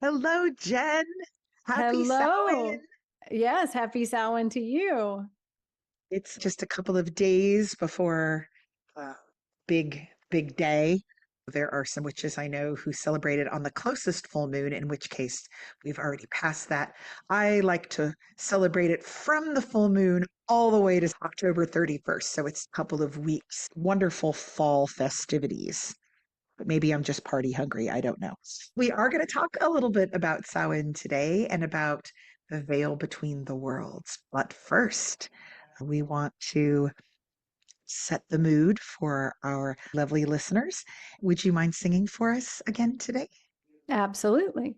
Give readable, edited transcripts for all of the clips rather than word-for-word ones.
Hello, Jen. Happy Hello. Samhain. Yes, happy Samhain to you. It's just a couple of days before big day. There are some witches I know who celebrate it on the closest full moon, in which case we've already passed that. I like to celebrate it from the full moon all the way to October 31st. So it's a couple of weeks. Wonderful fall festivities. But maybe I'm just party hungry. I don't know. We are going to talk a little bit about Samhain today and about the veil between the worlds. But first, we want to set the mood for our lovely listeners. Would you mind singing for us again today? Absolutely.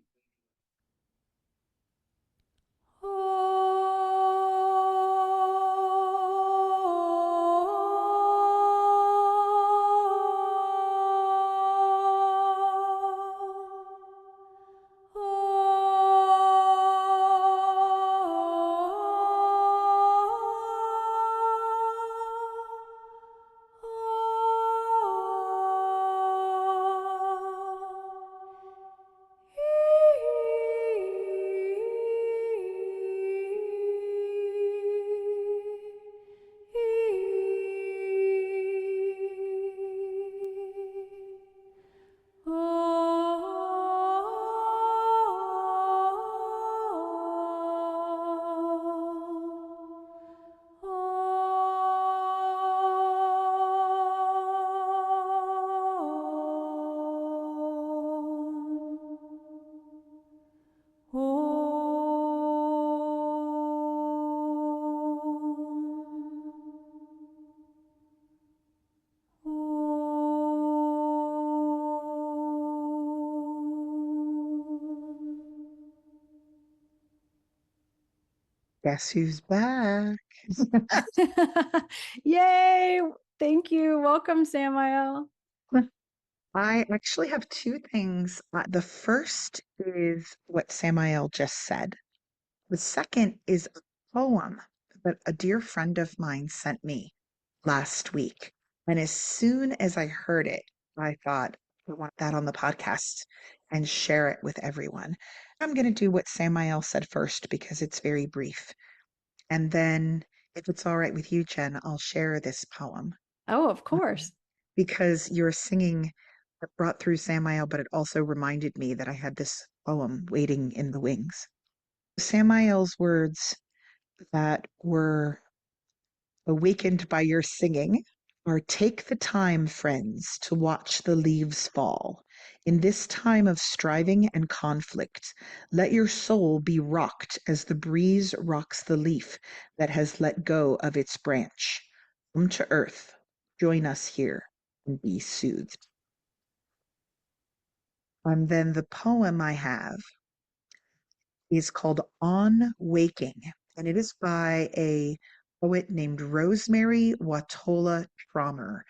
Guess who's back? Yay. Thank you. Welcome, Samael. I actually have two things. The first is what Samael just said. The second is a poem that a dear friend of mine sent me last week. And as soon as I heard it, I thought, I want that on the podcast and share it with everyone. I'm going to do what Samael said first because it's very brief. And then, if it's all right with you, Jen, I'll share this poem Oh, of course. because your singing brought through Samael, but it also reminded me that I had this poem waiting in the wings. Samael's words that were awakened by your singing are take the time, friends, to watch the leaves fall. In this time of striving and conflict, let your soul be rocked as the breeze rocks the leaf that has let go of its branch. Come to earth, join us here, and be soothed. And then the poem I have is called On Waking, and it is by a poet named Rosemerry Wahtola Trommer.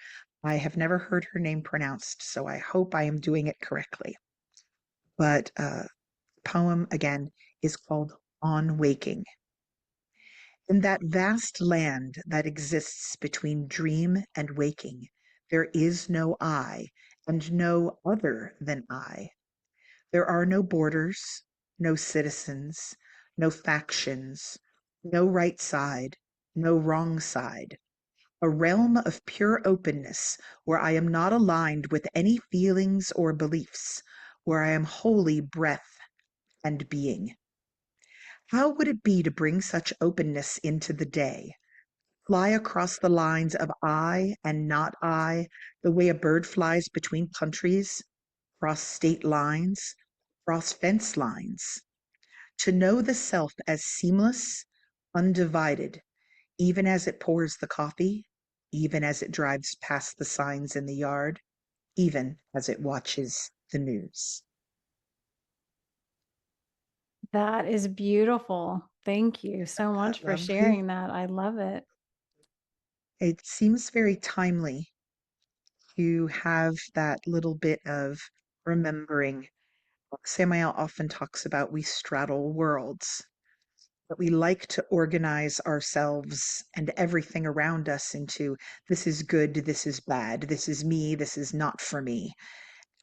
I have never heard her name pronounced, so I hope I am doing it correctly. But the poem again is called On Waking. In that vast land that exists between dream and waking, there is no I and no other than I. There are no borders, no citizens, no factions, no right side, no wrong side. A realm of pure openness where I am not aligned with any feelings or beliefs, where I am wholly breath and being. How would it be to bring such openness into the day? Fly across the lines of I and not I, the way a bird flies between countries, cross state lines, cross fence lines. To know the self as seamless, undivided, even as it pours the coffee, even as it drives past the signs in the yard, even as it watches the news. That is beautiful. Thank you so much for Lovely. sharing that. I love it. It seems very timely to have that little bit of remembering. Samael often talks about we straddle worlds, that we like to organize ourselves and everything around us into this is good, this is bad, this is me, this is not for me.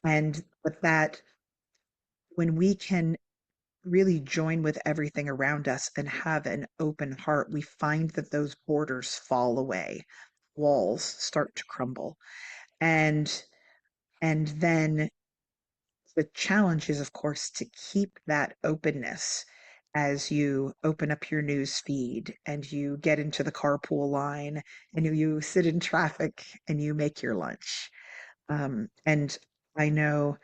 And but that when we can really join with everything around us and have an open heart, we find that those borders fall away, walls start to crumble. And then the challenge is, of course, to keep that openness as you open up your news feed and you get into the carpool line and you sit in traffic and you make your lunch. And I know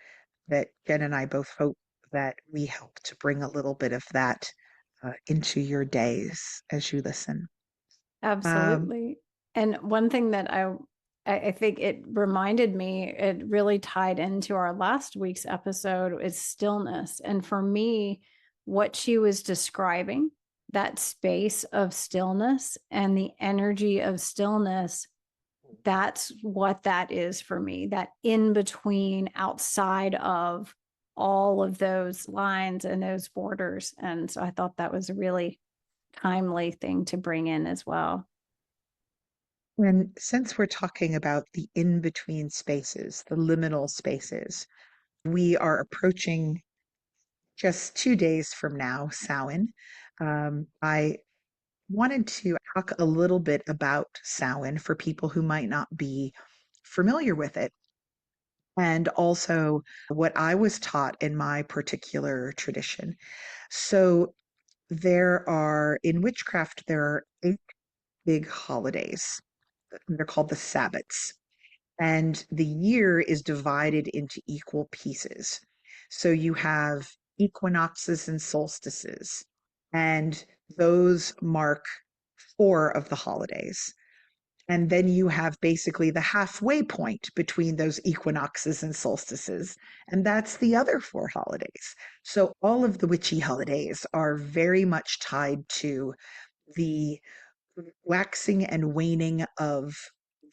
that Jen and I both hope that we help to bring a little bit of that into your days as you listen. Um, Absolutely. And one thing that I think it reminded me, it really tied into our last week's episode, is stillness. And for me, what she was describing, that space of stillness and the energy of stillness, that's what that is for me, that in between, outside of all of those lines and those borders. And so I thought that was a really timely thing to bring in as well. and since we're talking about the in between spaces, the liminal spaces, we are approaching just 2 days from now, Samhain. I wanted to talk a little bit about Samhain for people who might not be familiar with it, and also what I was taught in my particular tradition. So in witchcraft, there are 8 big holidays. They're called the Sabbats. And the year is divided into equal pieces. So you have equinoxes and solstices, and those mark 4 of the holidays. And then you have basically the halfway point between those equinoxes and solstices, and that's the other 4 holidays. So all of the witchy holidays are very much tied to the waxing and waning of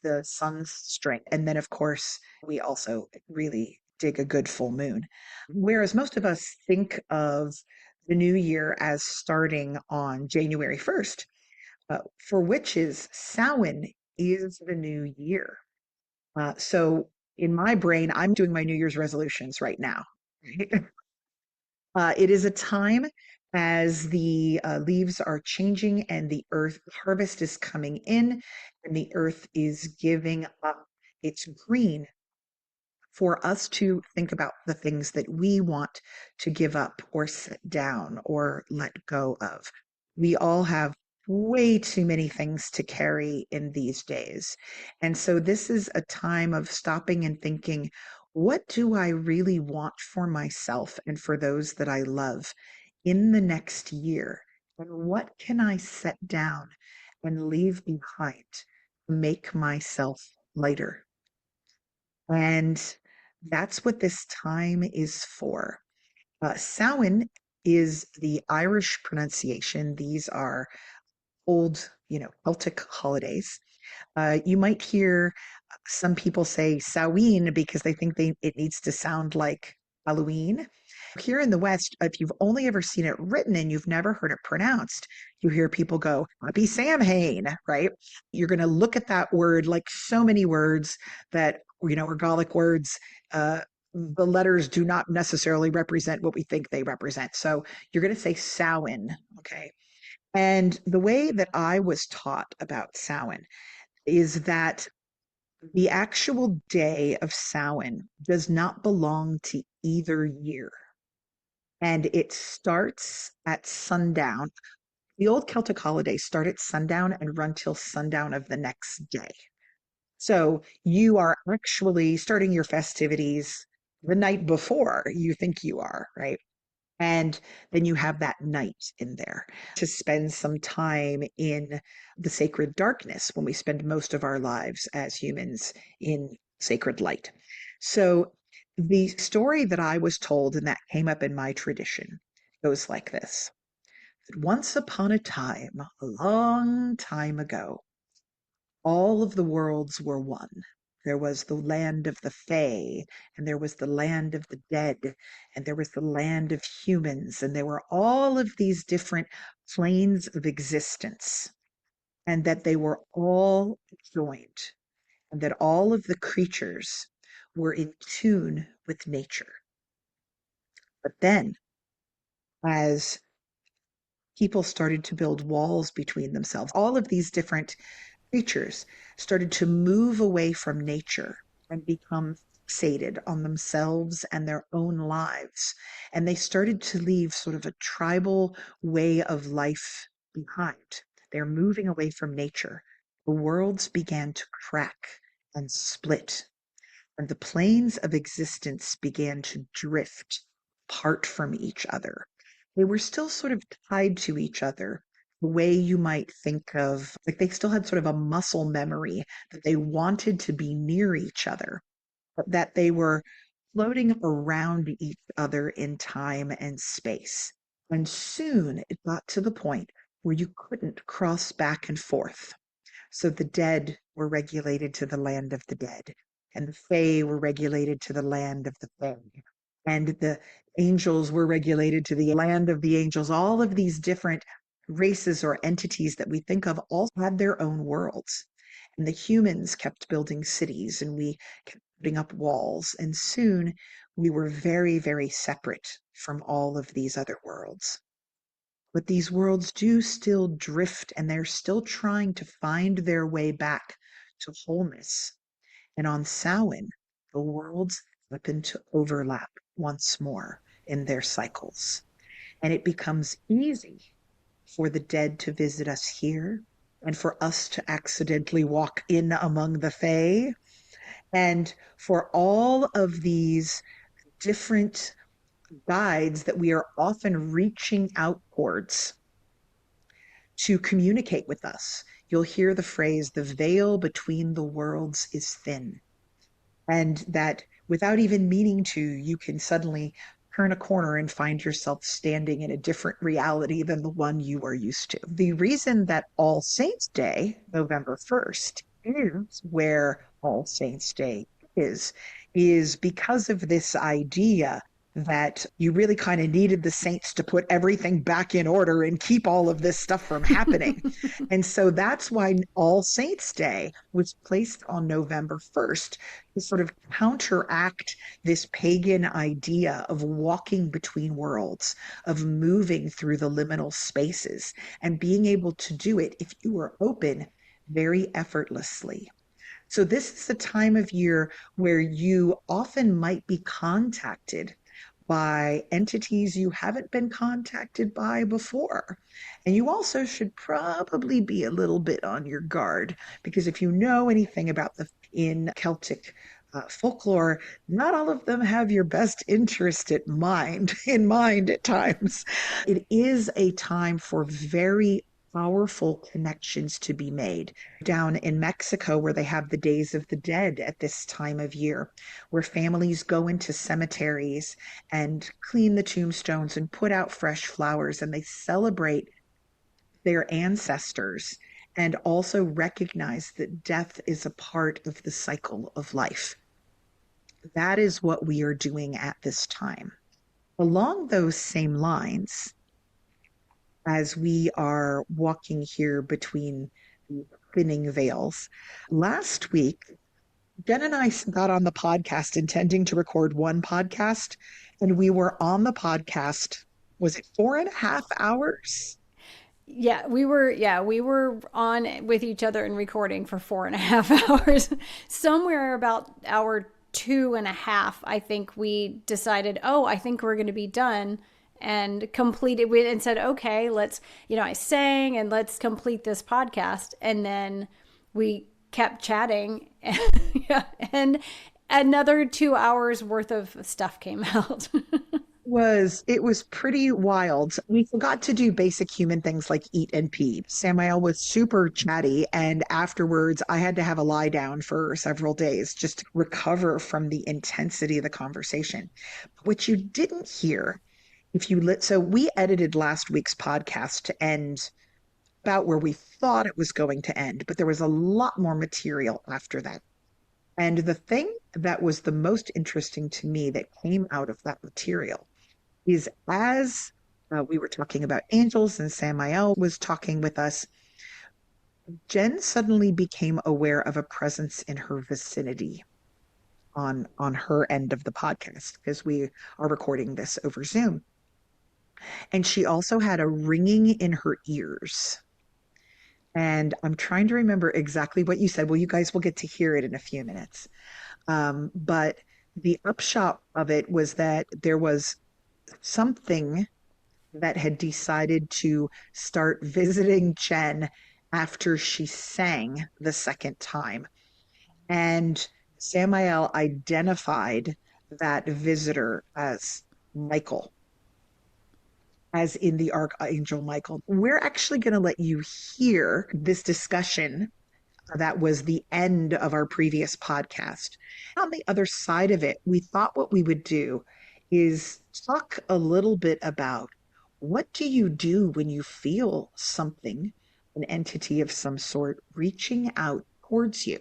the sun's strength. And then, of course, we also really dig a good full moon. Whereas most of us think of the new year as starting on January 1st, for witches, Samhain is the new year. So in my brain, I'm doing my New Year's resolutions right now. It is a time as the leaves are changing and the earth harvest is coming in and the earth is giving up its green for us to think about the things that we want to give up or set down or let go of. We all have way too many things to carry in these days. And so this is a time of stopping and thinking, what do I really want for myself and for those that I love in the next year? And what can I set down and leave behind to make myself lighter? And that's what this time is for. Samhain is the Irish pronunciation. These are old, Celtic holidays. You might hear some people say Samhain because they think it needs to sound like Halloween. Here in the West, if you've only ever seen it written and you've never heard it pronounced, you hear people go, Happy Samhain, right? You're going to look at that word like so many words that, are Gaelic words. The letters do not necessarily represent what we think they represent. So you're going to say Samhain, okay? And the way that I was taught about Samhain is that the actual day of Samhain does not belong to either year. And it starts at sundown. The old Celtic holidays start at sundown and run till sundown of the next day. So you are actually starting your festivities the night before you think you are, right? And then you have that night in there to spend some time in the sacred darkness when we spend most of our lives as humans in sacred light. So the story that I was told and that came up in my tradition goes like this. Once upon a time, a long time ago, all of the worlds were one. There was the land of the Fae, and there was the land of the dead, and there was the land of humans, and there were all of these different planes of existence, and that they were all joined, and that all of the creatures were in tune with nature. But then, as people started to build walls between themselves, all of these different creatures started to move away from nature and become fixated on themselves and their own lives. And they started to leave sort of a tribal way of life behind. They're moving away from nature. The worlds began to crack and split, and the planes of existence began to drift apart from each other. They were still sort of tied to each other, the way you might think of, like they still had sort of a muscle memory that they wanted to be near each other, but that they were floating around each other in time and space. And soon it got to the point where you couldn't cross back and forth. So the dead were regulated to the land of the dead, and the fae were regulated to the land of the fae, and the angels were regulated to the land of the angels. All of these different races or entities that we think of all had their own worlds. And the humans kept building cities, and we kept putting up walls. And soon we were very, very separate from all of these other worlds. But these worlds do still drift, and they're still trying to find their way back to wholeness. And on Samhain, the worlds happen to overlap once more in their cycles. And it becomes easy for the dead to visit us here, and for us to accidentally walk in among the Fae, and for all of these different guides that we are often reaching out towards to communicate with us. You'll hear the phrase, the veil between the worlds is thin. And that without even meaning to, you can suddenly turn a corner and find yourself standing in a different reality than the one you are used to. The reason that All Saints Day, November 1st, is where All Saints Day is because of this idea that you really kind of needed the saints to put everything back in order and keep all of this stuff from happening. And so that's why All Saints Day was placed on November 1st, to sort of counteract this pagan idea of walking between worlds, of moving through the liminal spaces, and being able to do it, if you were open, very effortlessly. So this is the time of year where you often might be contacted by entities you haven't been contacted by before. And you also should probably be a little bit on your guard, because if you know anything about the in Celtic folklore, not all of them have your best interest in mind at times. It is a time for very powerful connections to be made. Down in Mexico, where they have the Days of the Dead at this time of year, where families go into cemeteries and clean the tombstones and put out fresh flowers, and they celebrate their ancestors and also recognize that death is a part of the cycle of life. That is what we are doing at this time. Along those same lines, as we are walking here between the thinning veils, last week, Jen and I got on the podcast intending to record one podcast, and we were on the podcast, was it 4.5 hours? We were on with each other and recording for 4.5 hours. Somewhere about hour 2.5, I think we decided, oh, I think we're going to be done, and completed it and said, okay, let's, I sang and let's complete this podcast. And then we kept chatting and, yeah, and another 2 hours worth of stuff came out. It was pretty wild. We forgot to do basic human things like eat and pee. Samael was super chatty, and afterwards I had to have a lie down for several days just to recover from the intensity of the conversation. What you didn't hear, if you lit, so we edited last week's podcast to end about where we thought it was going to end, but there was a lot more material after that. And the thing that was the most interesting to me that came out of that material is, as we were talking about angels and Samael was talking with us, Jen suddenly became aware of a presence in her vicinity. on her end of the podcast because we are recording this over Zoom. And she also had a ringing in her ears. And I'm trying to remember exactly what you said. Well, you guys will get to hear it in a few minutes. But the upshot of it was that there was something that had decided to start visiting Jen after she sang the second time. And Samael identified that visitor as Michael, as in the Archangel Michael. We're actually going to let you hear this discussion. That was the end of our previous podcast. On the other side of it, we thought what we would do is talk a little bit about what do you do when you feel something, an entity of some sort, reaching out towards you.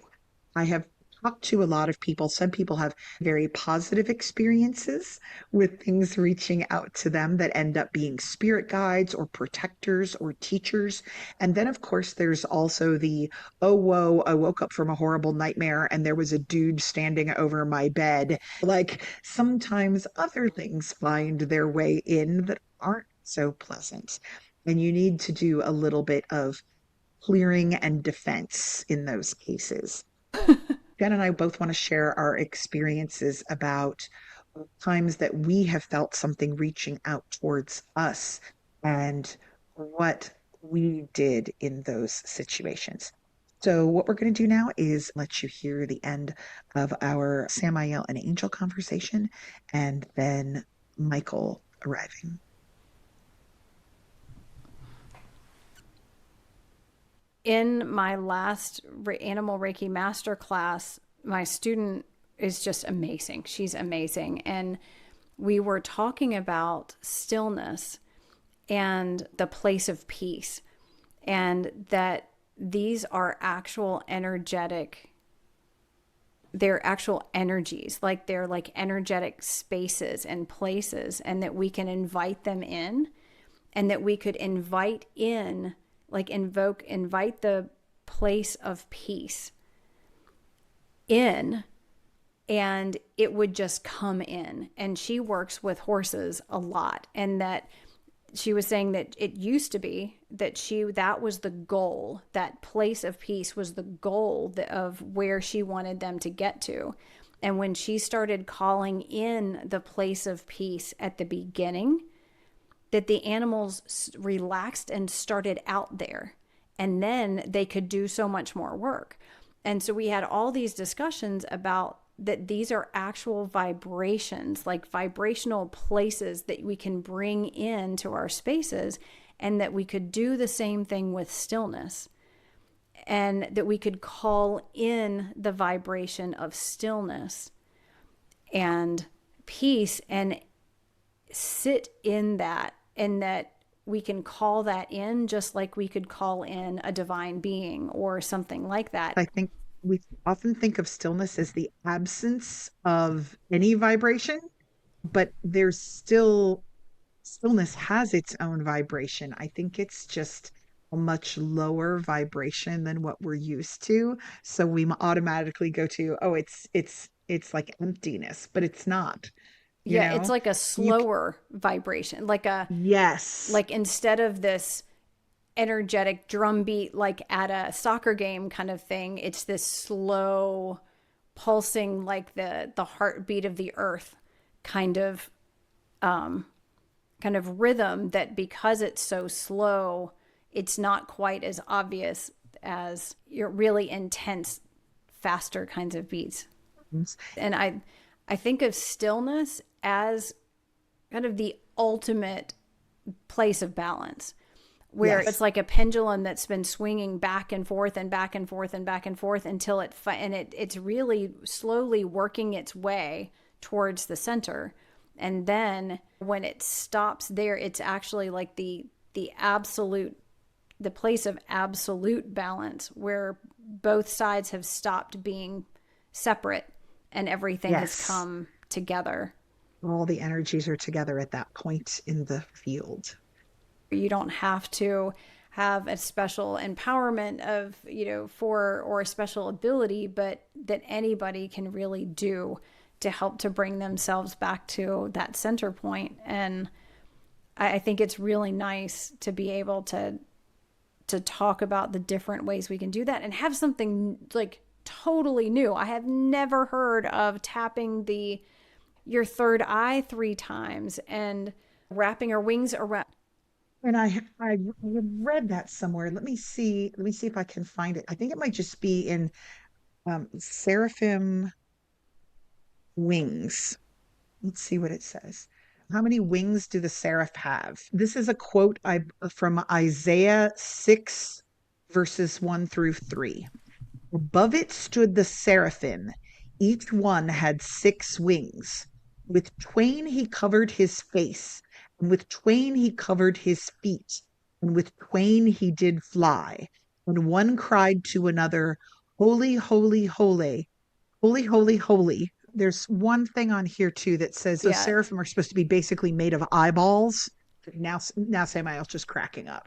I have talked to a lot of people. Some people have very positive experiences with things reaching out to them that end up being spirit guides or protectors or teachers. And then, of course, there's also the, oh, whoa, I woke up from a horrible nightmare and there was a dude standing over my bed. Like sometimes other things find their way in that aren't so pleasant. And you need to do a little bit of clearing and defense in those cases. Jen and I both want to share our experiences about times that we have felt something reaching out towards us and what we did in those situations. So, what we're going to do now is let you hear the end of our Samael and Angel conversation and then Michael arriving. In my last animal Reiki master class, my student is just amazing. She's amazing. And we were talking about stillness and the place of peace, and that these are actual energetic, they're actual energies, like they're like energetic spaces and places, and that we can invite them in, and that we could invite in, like invite the place of peace in, and it would just come in. And she works with horses a lot, and that she was saying that it used to be that that was the goal, that place of peace was the goal of where she wanted them to get to. And when she started calling in the place of peace at the beginning, that the animals relaxed and started out there, and then they could do so much more work. And so we had all these discussions about that these are actual vibrations, like vibrational places that we can bring into our spaces, and that we could do the same thing with stillness, and that we could call in the vibration of stillness and peace and sit in that, and that we can call that in just like we could call in a divine being or something like that. I think we often think of stillness as the absence of any vibration, but there's still stillness has its own vibration. I think it's just a much lower vibration than what we're used to. So we automatically go to, oh, it's like emptiness, but it's not, you Yeah, it's know? like a You slower vibration, yes. like instead of this energetic drum beat like at a soccer game kind of thing, it's this slow pulsing, like the heartbeat of the earth kind of um kind of rhythm, that because it's so slow, it's not quite as obvious as your really intense faster kinds of beats. And I think of stillness as kind of the ultimate place of balance, where it's Yes. like a pendulum that's been swinging back and forth and back and forth and back and forth until it's really slowly working its way towards the center. And then when it stops there, it's actually like the absolute, the place of absolute balance, where both sides have stopped being separate and everything has Yes. come together. All the energies are together at that point in the field. You don't have to have a special empowerment of, for, or a special ability, but that anybody can really do to help to bring themselves back to that center point. And I think it's really nice to be able to talk about the different ways we can do that and have something like totally new. I have never heard of tapping the your third eye 3 times and wrapping our wings around. And I read that somewhere. Let me see. Let me see if I can find it. I think it might just be in Seraphim Wings. Let's see what it says. How many wings do the seraph have? This is a quote from Isaiah 6, verses 1 through 3. Above it stood the seraphim. Each one had 6 wings. With twain he covered his face, and with twain he covered his feet, and with twain he did fly. And one cried to another, Holy, holy, holy, holy, holy, holy. There's one thing on here too that says the Yeah. seraphim are supposed to be basically made of eyeballs. Now Samael's just cracking up.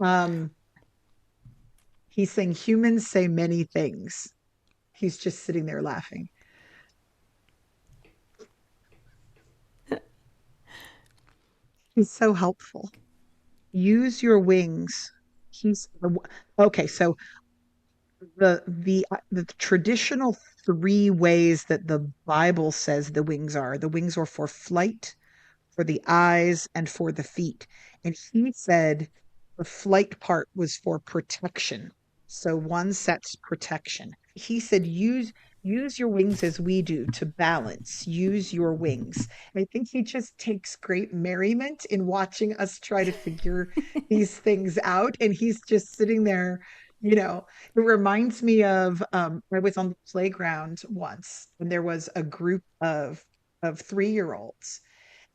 Um, he's saying humans say many things. He's just sitting there laughing. He's so helpful. Use your wings. He's okay. So the traditional 3 ways that the Bible says the wings are for flight, for the eyes, and for the feet. And he said the flight part was for protection. So one sets protection. He said, use your wings as we do to balance. Use your wings. I think he just takes great merriment in watching us try to figure these things out. And he's just sitting there, it reminds me of I was on the playground once and there was a group of 3-year-olds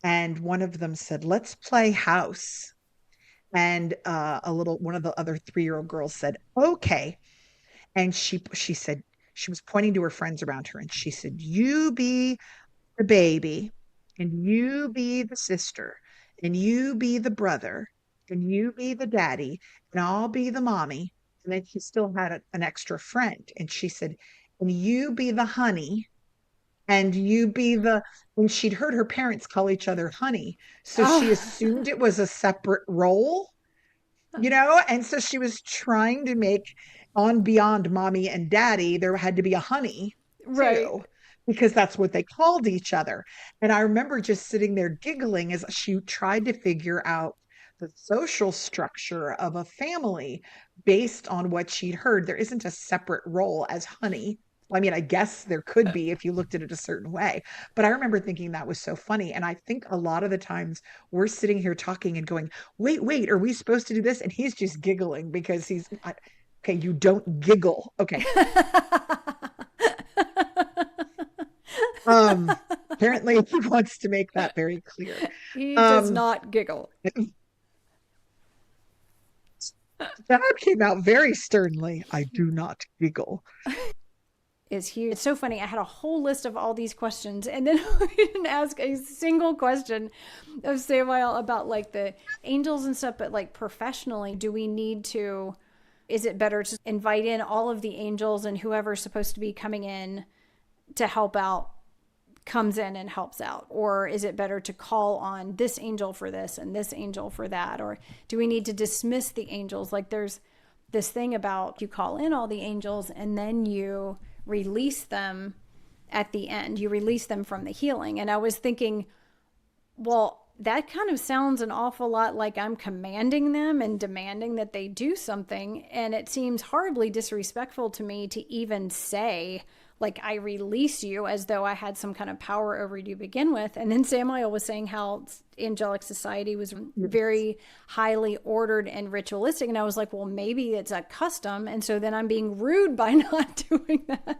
and one of them said, "Let's play house." And a little one of the other 3-year-old girls said, "Okay." And she said she was pointing to her friends around her, and she said, "You be the baby, and you be the sister, and you be the brother, and you be the daddy, and I'll be the mommy." And then she still had an extra friend, and she said, "And you be the honey, and you be the," and she'd heard her parents call each other honey. So she Oh, assumed it was a separate role, and so she was trying to make on beyond mommy and daddy, there had to be a honey right. too, because that's what they called each other. And I remember just sitting there giggling as she tried to figure out the social structure of a family based on what she'd heard. There isn't a separate role as honey. I mean, I guess there could be if you looked at it a certain way. But I remember thinking that was so funny. And I think a lot of the times we're sitting here talking and going, wait, are we supposed to do this? And he's just giggling because okay, you don't giggle. Okay. Um, Apparently he wants to make that very clear. He does Um, not giggle. that came out very sternly. I do not giggle. Is huge. It's so funny. I had a whole list of all these questions, and then we didn't ask a single question of Samuel about like the angels and stuff. But like professionally, do we need to? Is it better to invite in all of the angels and whoever's supposed to be coming in to help out comes in and helps out? Or is it better to call on this angel for this and this angel for that? Or do we need to dismiss the angels? Like there's this thing about you call in all the angels and then you release them at the end. You release them from the healing. And I was thinking, well, that kind of sounds an awful lot like I'm commanding them and demanding that they do something. And it seems horribly disrespectful to me to even say, like, I release you as though I had some kind of power over you to begin with. And then Samuel was saying how angelic society was very highly ordered and ritualistic. And I was like, well, maybe it's a custom. And so then I'm being rude by not doing that.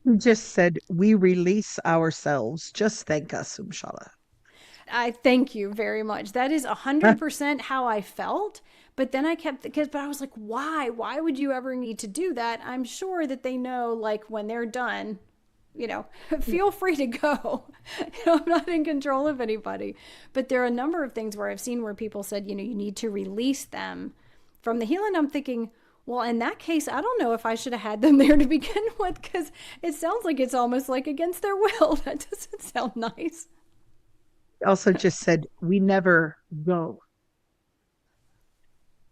He just said, we release ourselves. Just thank us, Umshala. I thank you very much. That is 100% how I felt. But then I kept, because, but I was like, why? Why would you ever need to do that? I'm sure that they know, like, when they're done, feel free to go. I'm not in control of anybody. But there are a number of things where I've seen where people said, you need to release them from the healing. I'm thinking, well, in that case, I don't know if I should have had them there to begin with, because it sounds like it's almost like against their will. That doesn't sound nice. Also just said, we never go.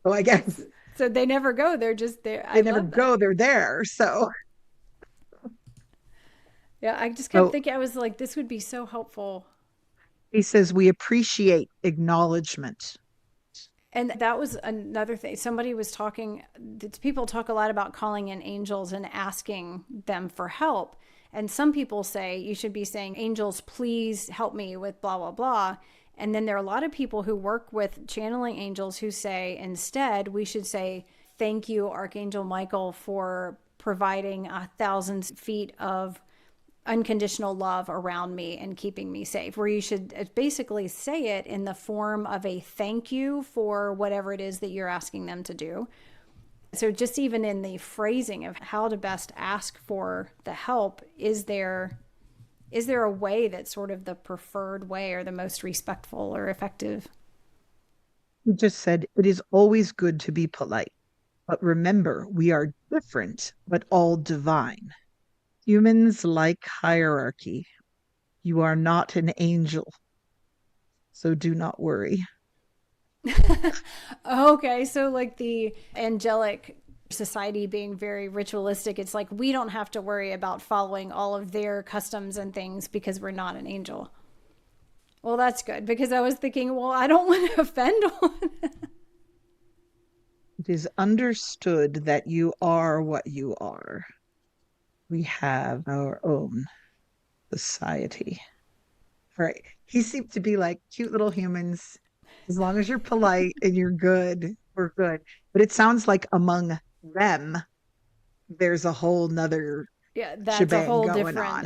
So I guess So they never go. They're just there. I they never love that. go, they're there. So, Yeah, I just kept oh, thinking, I was like, this would be so helpful. he says, we appreciate acknowledgement. And that was another thing. Somebody was talking, people talk a lot about calling in angels and asking them for help. And some people say you should be saying, angels, please help me with blah, blah, blah. And then there are a lot of people who work with channeling angels who say instead, we should say, thank you, Archangel Michael, for providing 1,000 feet of unconditional love around me and keeping me safe, where you should basically say it in the form of a thank you for whatever it is that you're asking them to do. So just even in the phrasing of how to best ask for the help, is there a way that's sort of the preferred way or the most respectful or effective? He just said, it is always good to be polite. But remember, we are different, but all divine. Humans like hierarchy. You are not an angel, so do not worry. Okay, so like the angelic society being very ritualistic, it's like we don't have to worry about following all of their customs and things because we're not an angel. Well, that's good, because I was thinking, well, I don't want to offend one. It is understood that you are what you are. We have our own society. Right. He seemed to be like cute little humans. As long as you're polite and you're good, we're good. But it sounds like among them, there's a whole nother Yeah, shebang going on.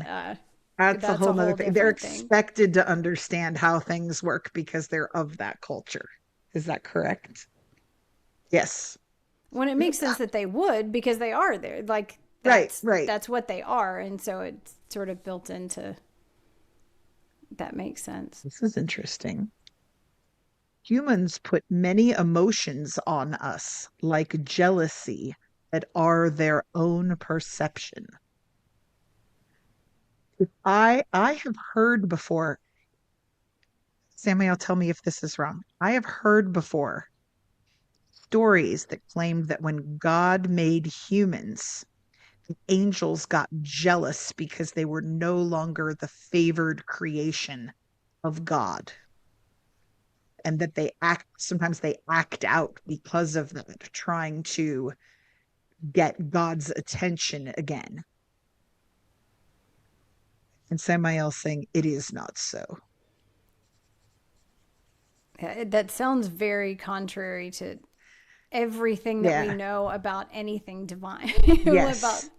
That's a that's a whole nother whole thing. They're different thing. expected to understand how things work because they're of that culture. Is that correct? Yes. When it makes sense that they would, because they are there, like Right, that's right. that's what they are, and so it's sort of built into that makes sense. This is interesting. Humans put many emotions on us, like jealousy, that are their own perception. I have heard before, Samuel, tell me if this is wrong. I have heard before stories that claimed that when God made humans, the angels got jealous because they were no longer the favored creation of God. And that sometimes they act out because of that, trying to get God's attention again. And Samael saying, it is not so. Yeah, that sounds very contrary to everything that we Yeah. know about anything divine. About Yes.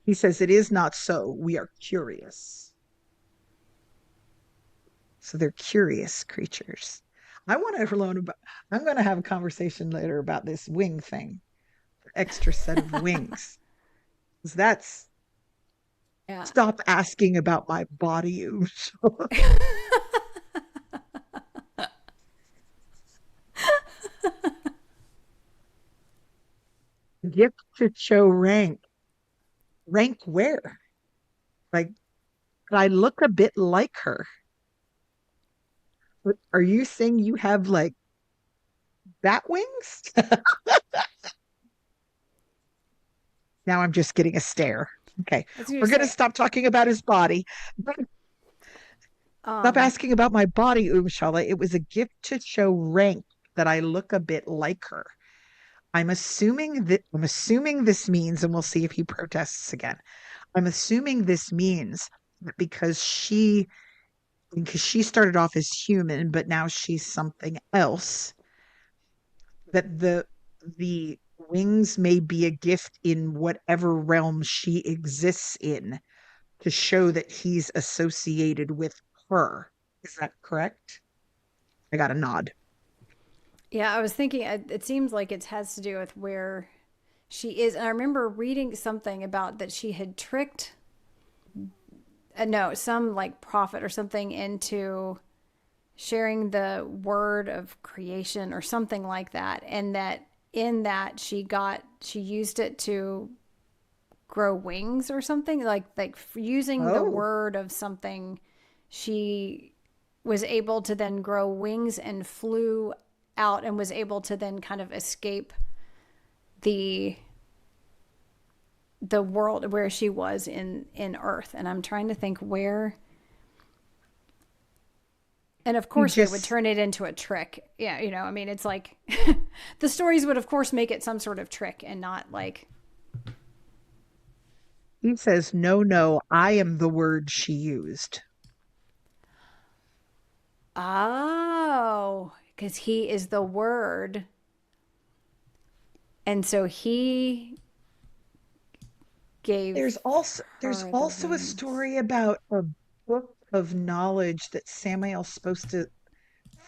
He says, it is not so. We are curious. So they're curious creatures. I want to learn about, I'm going to have a conversation later about this wing thing, extra set of wings. Because that's, yeah. stop asking about my body. Gift to show rank. Rank where? Like, I look a bit like her. But are you saying you have like bat wings? Now I'm just getting a stare. Okay. I was gonna We're going to say, stop talking about his body. Stop um, asking about my body, Umshala. It was a gift to show rank that I look a bit like her. I'm assuming this means, and we'll see if he protests again. I'm assuming this means that because she started off as human, but now she's something else, that the wings may be a gift in whatever realm she exists in to show that he's associated with her. Is that correct? I got a nod. yeah, I was thinking it seems like it has to do with where she is. And I remember reading something about that she had tricked. no, some like prophet or something into sharing the word of creation or something like that, and that in that she used it to grow wings or something, like using the Oh, word of something, she was able to then grow wings and flew out and was able to then kind of escape the the world where she was in earth. And I'm trying to think where, and of you course they would just, turn it into a trick. Yeah, I mean, it's like the stories would of course make it some sort of trick and not like, he says, no, no, I am the word she used. oh, because he is the word. And so he gave There's her the also a wings. story about a book of knowledge that Samael's supposed to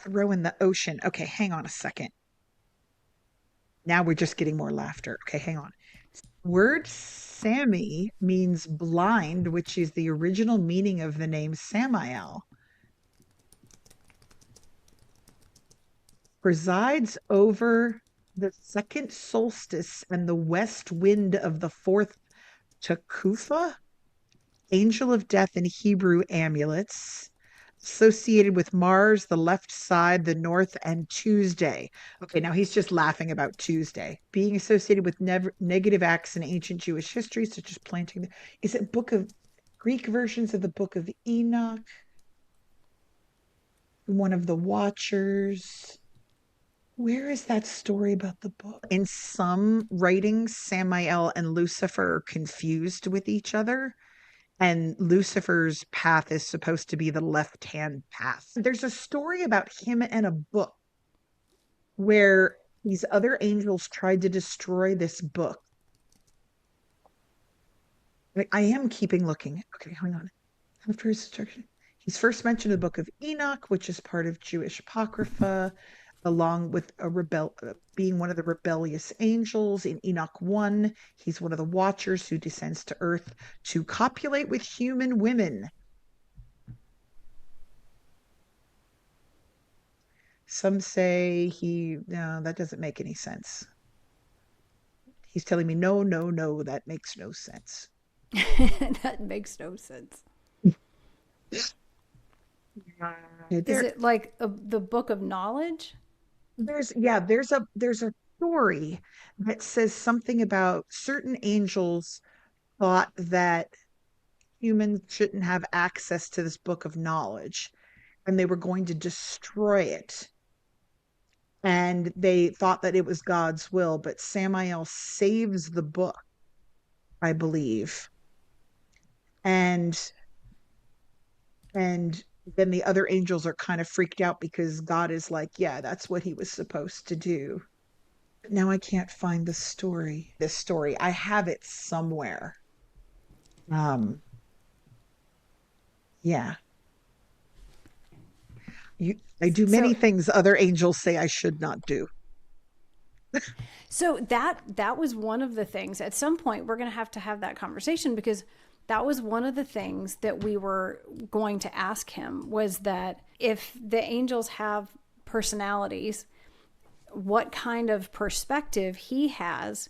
throw in the ocean. Okay, hang on a second. Now we're just getting more laughter. Okay, hang on. Word Sammy means blind, which is the original meaning of the name Samael. Presides over the second solstice and the west wind of the fourth Takufa, angel of death in Hebrew amulets, associated with Mars, the left side, the north, and Tuesday. Okay, now he's just laughing about Tuesday. Being associated with negative acts in ancient Jewish history, such as planting. Is it book of Greek versions of the book of Enoch? One of the Watchers. Where is that story about the book? In some writings, Samael and Lucifer are confused with each other, and Lucifer's path is supposed to be the left hand path. There's a story about him and a book where these other angels tried to destroy this book. I am keeping looking. Okay, hang on. After his destruction, he's first mentioned in the book of Enoch, which is part of Jewish Apocrypha, along with being one of the rebellious angels in Enoch 1. He's one of the watchers who descends to earth to copulate with human women. Some say no, that doesn't make any sense. He's telling me, no, no, no, that makes no sense. That makes no sense. Is There, it like the book of knowledge? there's a story that says something about certain angels thought that humans shouldn't have access to this book of knowledge and they were going to destroy it. And they thought that it was God's will, but Samael saves the book, I believe. And and then the other angels are kind of freaked out because God is like, yeah, that's what he was supposed to do. Now I can't find the story. This story, I have it somewhere. Um, yeah. I do many So things other angels say I should not do. so that was one of the things. At some point we're going to have that conversation, because that was one of the things that we were going to ask him, was that if the angels have personalities, what kind of perspective he has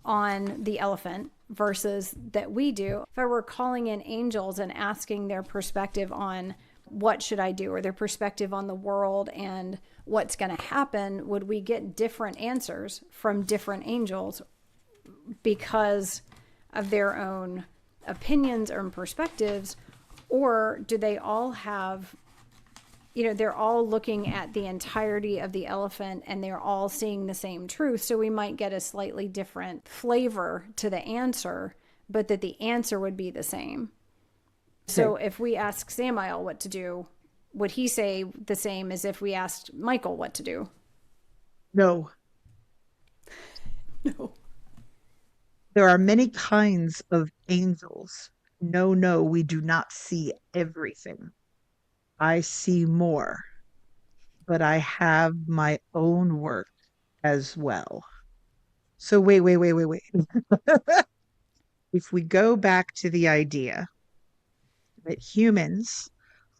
on the elephant versus that we do. If I were calling in angels and asking their perspective on what should I do, or their perspective on the world and what's going to happen, would we get different answers from different angels because of their own opinions or perspectives? Or do they all have, they're all looking at the entirety of the elephant and they're all seeing the same truth? So we might get a slightly different flavor to the answer, but that the answer would be the same. Okay. So if we ask Samael what to do, would he say the same as if we asked Michael what to do? No, No. there are many kinds of angels. No, no, we do not see everything. I see more, but I have my own work as well. So wait, wait, wait, wait, wait. If we go back to the idea that humans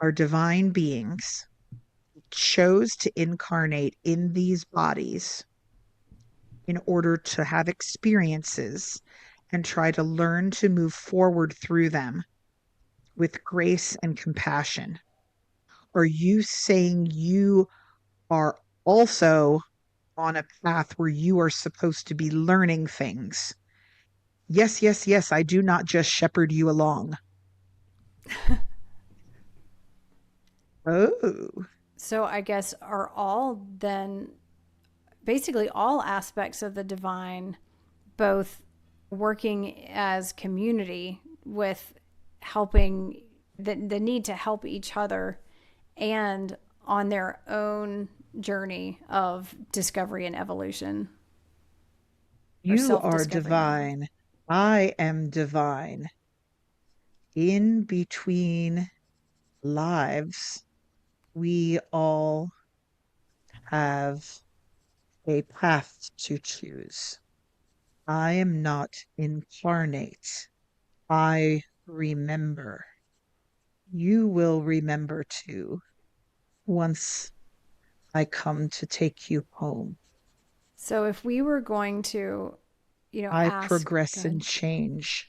are divine beings who chose to incarnate in these bodies in order to have experiences and try to learn to move forward through them with grace and compassion? Are you saying you are also on a path where you are supposed to be learning things? Yes, yes, yes. I do not just shepherd you along. Oh, So I guess are all then basically all aspects of the divine both working as community with helping the need to help each other and on their own journey of discovery and evolution or you self are discovery and evolution. divine. I am divine. In between lives, we all have a path to choose. I am not incarnate. I remember. You will remember too once I come to take you home. So if we were going to, I ask, progress and good. change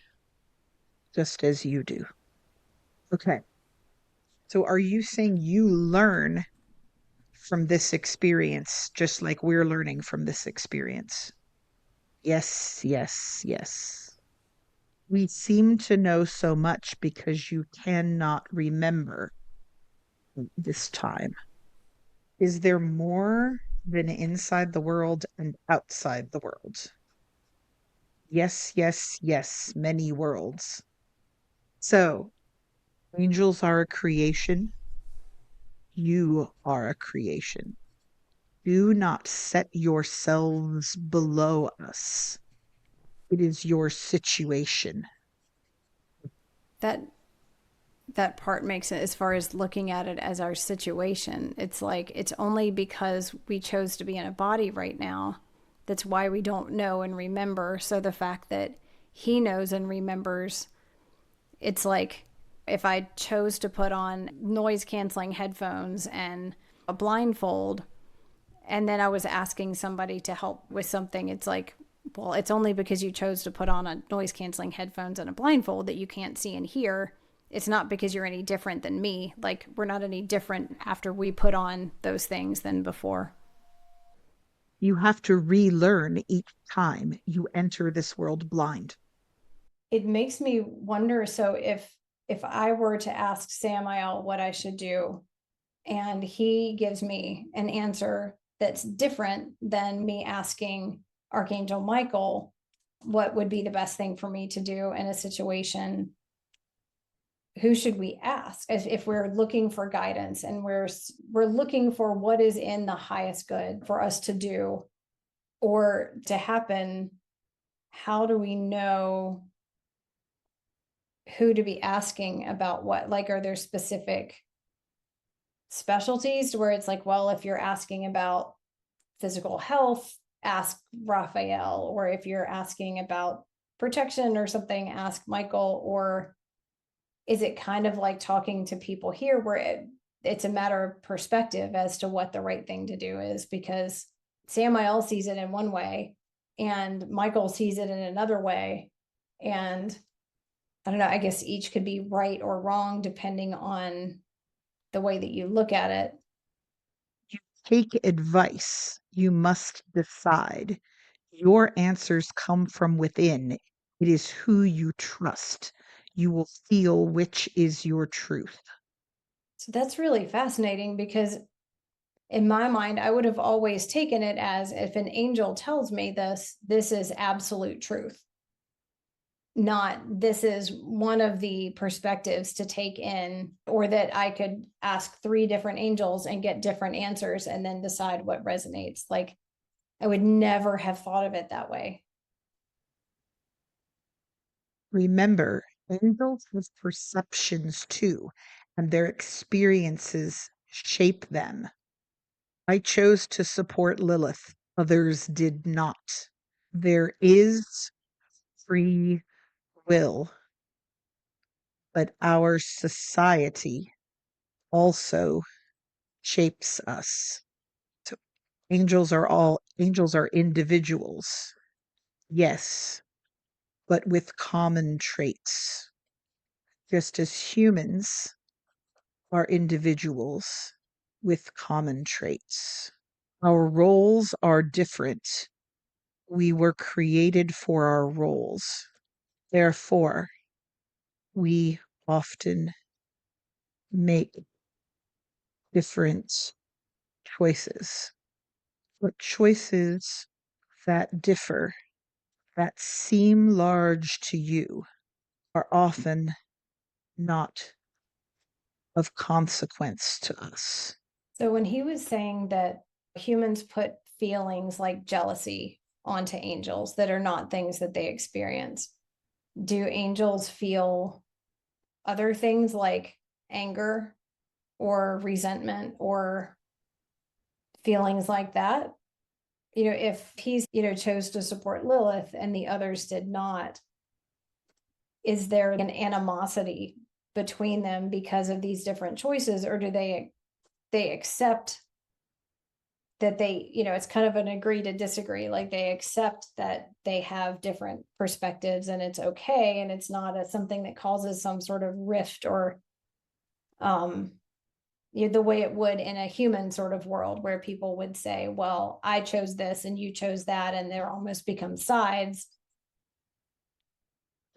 just as you do. Okay. So are you saying you learn from this experience just like we're learning from this experience? Yes, yes, yes. We seem to know so much because you cannot remember this time. Is there more than inside the world and outside the world? Yes, yes, yes, many worlds. So, angels are a creation. You are a creation. Do not set yourselves below us. It is your situation. that that part makes it as far as looking at it as our situation. It's like it's only because we chose to be in a body right now. That's why we don't know and remember. So the fact that he knows and remembers, it's like if I chose to put on noise canceling headphones and a blindfold, and then I was asking somebody to help with something, it's like, well, it's only because you chose to put on a noise canceling headphones and a blindfold that you can't see and hear. It's not because you're any different than me. Like, we're not any different after we put on those things than before. You have to relearn each time you enter this world blind. It makes me wonder, so if I were to ask Samael what I should do and he gives me an answer that's different than me asking Archangel Michael what would be the best thing for me to do in a situation, who should we ask if we're looking for guidance and we're looking for what is in the highest good for us to do or to happen? How do we know who to be asking about what? Like, are there specific specialties to where it's like, well, if you're asking about physical health, ask Raphael, or if you're asking about protection or something, ask Michael? Or is it kind of like talking to people here where it's a matter of perspective as to what the right thing to do is? Because Samael sees it in one way and Michael sees it in another way. And I don't know, I guess each could be right or wrong depending on the way that you look at it. Take advice. You must decide. Your answers come from within. It is who you trust. You will feel which is your truth. So that's really fascinating because in my mind, I would have always taken it as if an angel tells me this is absolute truth, not this is one of the perspectives to take in, or that I could ask three different angels and get different answers and then decide what resonates. Like, I would never have thought of it that way. Remember, angels have perceptions too, and their experiences shape them. I chose to support Lilith, others did not. There is free will, but our society also shapes us. So angels are individuals, yes, but with common traits, just as humans are individuals with common traits. Our roles are different. We were created for our roles. Therefore, we often make different choices, but choices that differ, that seem large to you, are often not of consequence to us. So when he was saying that humans put feelings like jealousy onto angels that are not things that they experience, do angels feel other things like anger or resentment or feelings like that? If he's, chose to support Lilith and the others did not, is there an animosity between them because of these different choices, or do they accept that it's kind of an agree to disagree, like they accept that they have different perspectives and it's okay, and it's not something that causes some sort of rift or um the way it would in a human sort of world where people would say, well, I chose this and you chose that, and they're almost become sides.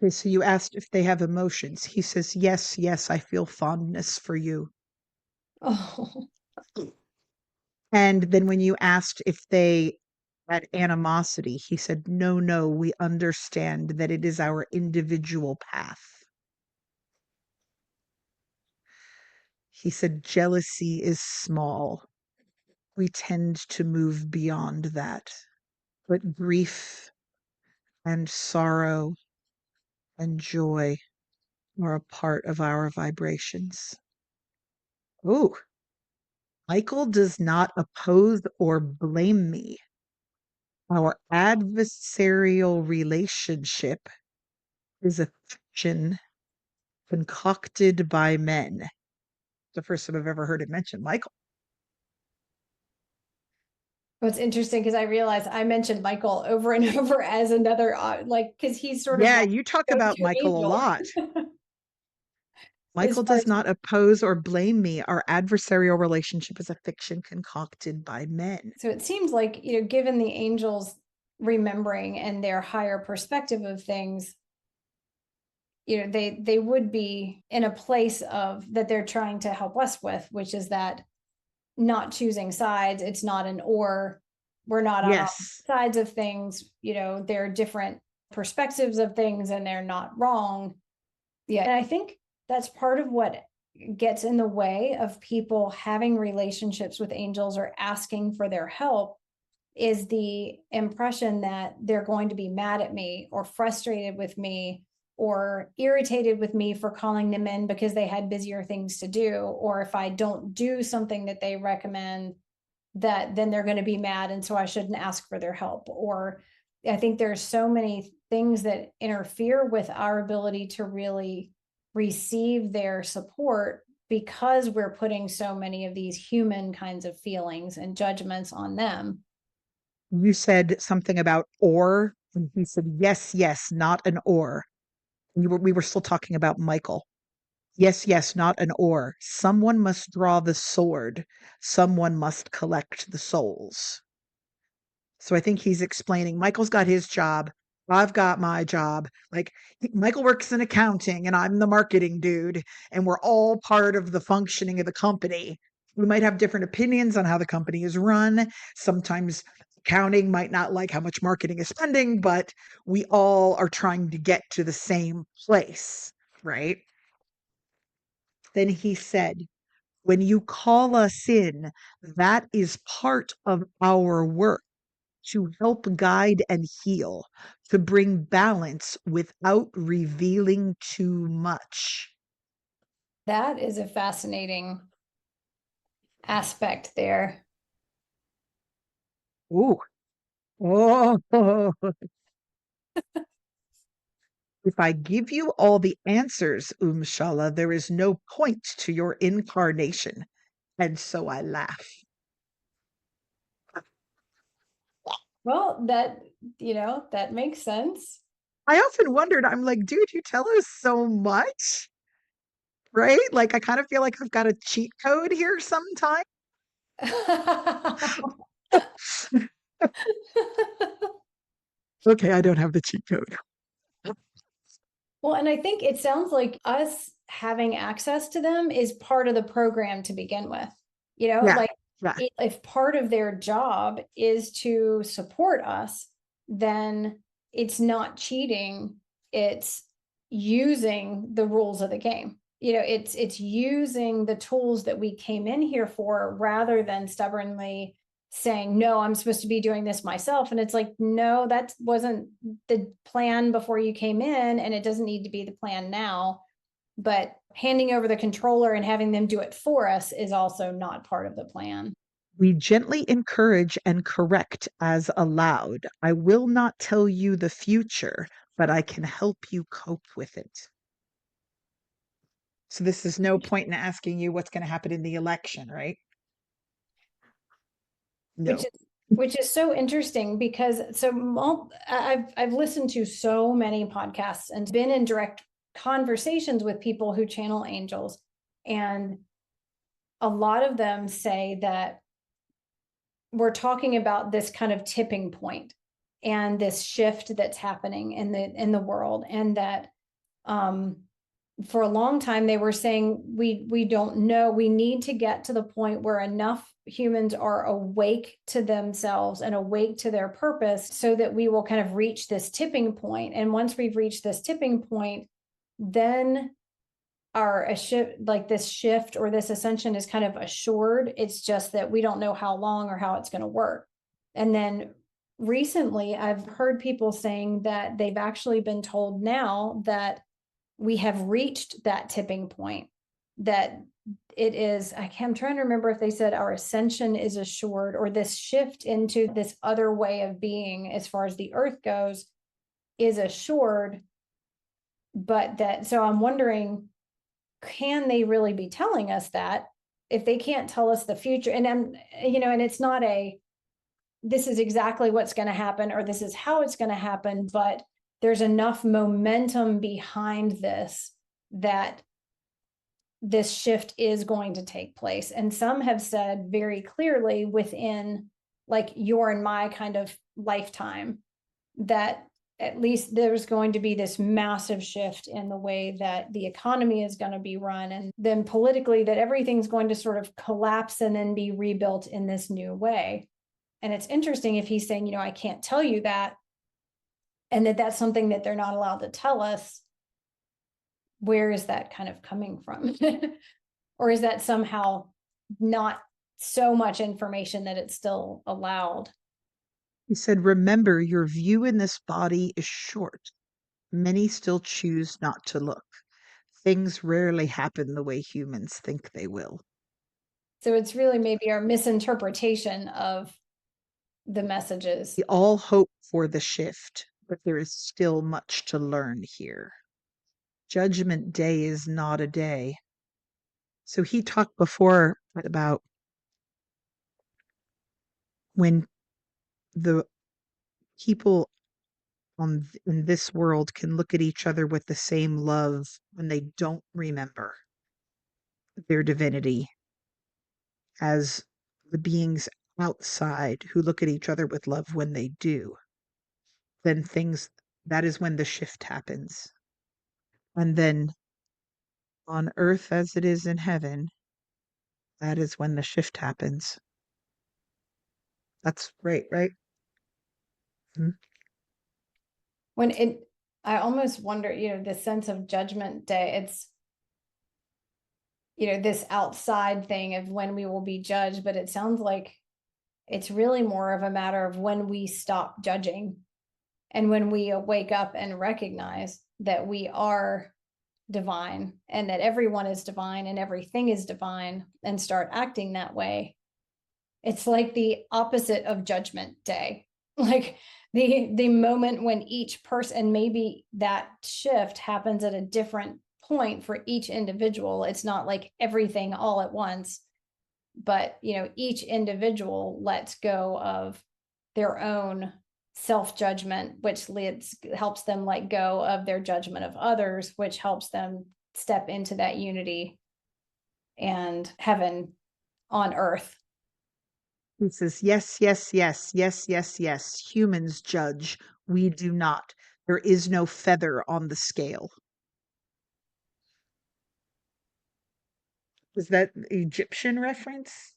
Okay, so you asked if they have emotions. He says, yes, yes, I feel fondness for you. Oh, And then when you asked if they had animosity, he said, no, no, we understand that it is our individual path. He said, jealousy is small. We tend to move beyond that. But grief and sorrow and joy are a part of our vibrations. Ooh, Michael does not oppose or blame me. Our adversarial relationship is a fiction concocted by men. The first time I've ever heard it mentioned. Michael. what's interesting because I realized I mentioned Michael over and over as another, like, because he's sort of Yeah, my you talk about go-to Michael a angel lot. as Michael far does as not oppose or blame me. Our adversarial relationship is a fiction concocted by men. so it seems like, given the angels remembering and their higher perspective of things, they would be in a place of that they're trying to help us with, which is that not choosing sides. It's not an or. We're not on Yes. sides of things. There are different perspectives of things and they're not wrong. Yeah, and I think that's part of what gets in the way of people having relationships with angels or asking for their help, is the impression that they're going to be mad at me or frustrated with me or irritated with me for calling them in because they had busier things to do, or if I don't do something that they recommend, that then they're going to be mad and so I shouldn't ask for their help. Or I think there's so many things that interfere with our ability to really receive their support because we're putting so many of these human kinds of feelings and judgments on them. You said something about or, and he said, yes, yes, not an or. We were still talking about Michael. Yes, yes, not an or. Someone must draw the sword. Someone must collect the souls. So I think he's explaining Michael's got his job. I've got my job. Like Michael works in accounting and I'm the marketing dude, and we're all part of the functioning of the company. We might have different opinions on how the company is run. Sometimes accounting might not like how much marketing is spending, but we all are trying to get to the same place, right? Then he said, when you call us in, that is part of our work to help guide and heal, to bring balance without revealing too much. That is a fascinating aspect there. Ooh. Oh, If I give you all the answers, Shala, there is no point to your incarnation. And so I laugh. Well, that makes sense. I often wondered, I'm like, dude, you tell us so much, right? Like, I kind of feel like I've got a cheat code here sometimes. Okay, I don't have the cheat code. Well, and I think it sounds like us having access to them is part of the program to begin with. Yeah, Like yeah. if part of their job is to support us, then it's not cheating, it's using the rules of the game. It's using the tools that we came in here for rather than stubbornly saying, no, I'm supposed to be doing this myself. And it's like, no, that wasn't the plan before you came in, and it doesn't need to be the plan now. But handing over the controller and having them do it for us is also not part of the plan. We gently encourage and correct as allowed. I will not tell you the future, but I can help you cope with it. So this is no point in asking you what's going to happen in the election, right? which No. is which is so interesting because I've listened to so many podcasts and been in direct conversations with people who channel angels, and a lot of them say that we're talking about this kind of tipping point and this shift that's happening in the world, and that um for a long time they were saying we don't know, we need to get to the point where enough humans are awake to themselves and awake to their purpose so that we will kind of reach this tipping point. And once we've reached this tipping point, then our a shift, like this shift or this ascension, is kind of assured. It's just that we don't know how long or how it's going to work. And then recently I've heard people saying that they've actually been told now that we have reached that tipping point, that it is, I'm trying to remember if they said our ascension is assured, or this shift into this other way of being as far as the earth goes is assured. But that, so I'm wondering, can they really be telling us that if they can't tell us the future? And and it's not this is exactly what's going to happen or this is how it's going to happen, but there's enough momentum behind this that this shift is going to take place. And some have said very clearly within like your and my kind of lifetime that at least there's going to be this massive shift in the way that the economy is going to be run, and then politically that everything's going to sort of collapse and then be rebuilt in this new way. And it's interesting if he's saying, I can't tell you that, and that's something that they're not allowed to tell us. Where is that kind of coming from? Or is that somehow not so much information that it's still allowed? He said, remember, your view in this body is short. Many still choose not to look. Things rarely happen the way humans think they will. So it's really maybe our misinterpretation of the messages. We all hope for the shift, but there is still much to learn here. Judgment Day is not a day. So he talked before about when the people in this world can look at each other with the same love when they don't remember their divinity as the beings outside who look at each other with love when they do, then that is when the shift happens. And then on earth as it is in heaven, that is when the shift happens. That's right, right? Mhm. When I almost wonder, the sense of Judgment Day, it's, this outside thing of when we will be judged, but it sounds like it's really more of a matter of when we stop judging and when we wake up and recognize that we are divine and that everyone is divine and everything is divine, and start acting that way. It's like the opposite of Judgment Day. Like the moment when each person, and maybe that shift happens at a different point for each individual. It's not like everything all at once, but each individual lets go of their own self-judgment, which helps them let go of their judgment of others, which helps them step into that unity and heaven on earth. He says, yes, yes, yes, yes, yes, yes. Humans judge. We do not. There is no feather on the scale. Was that Egyptian reference?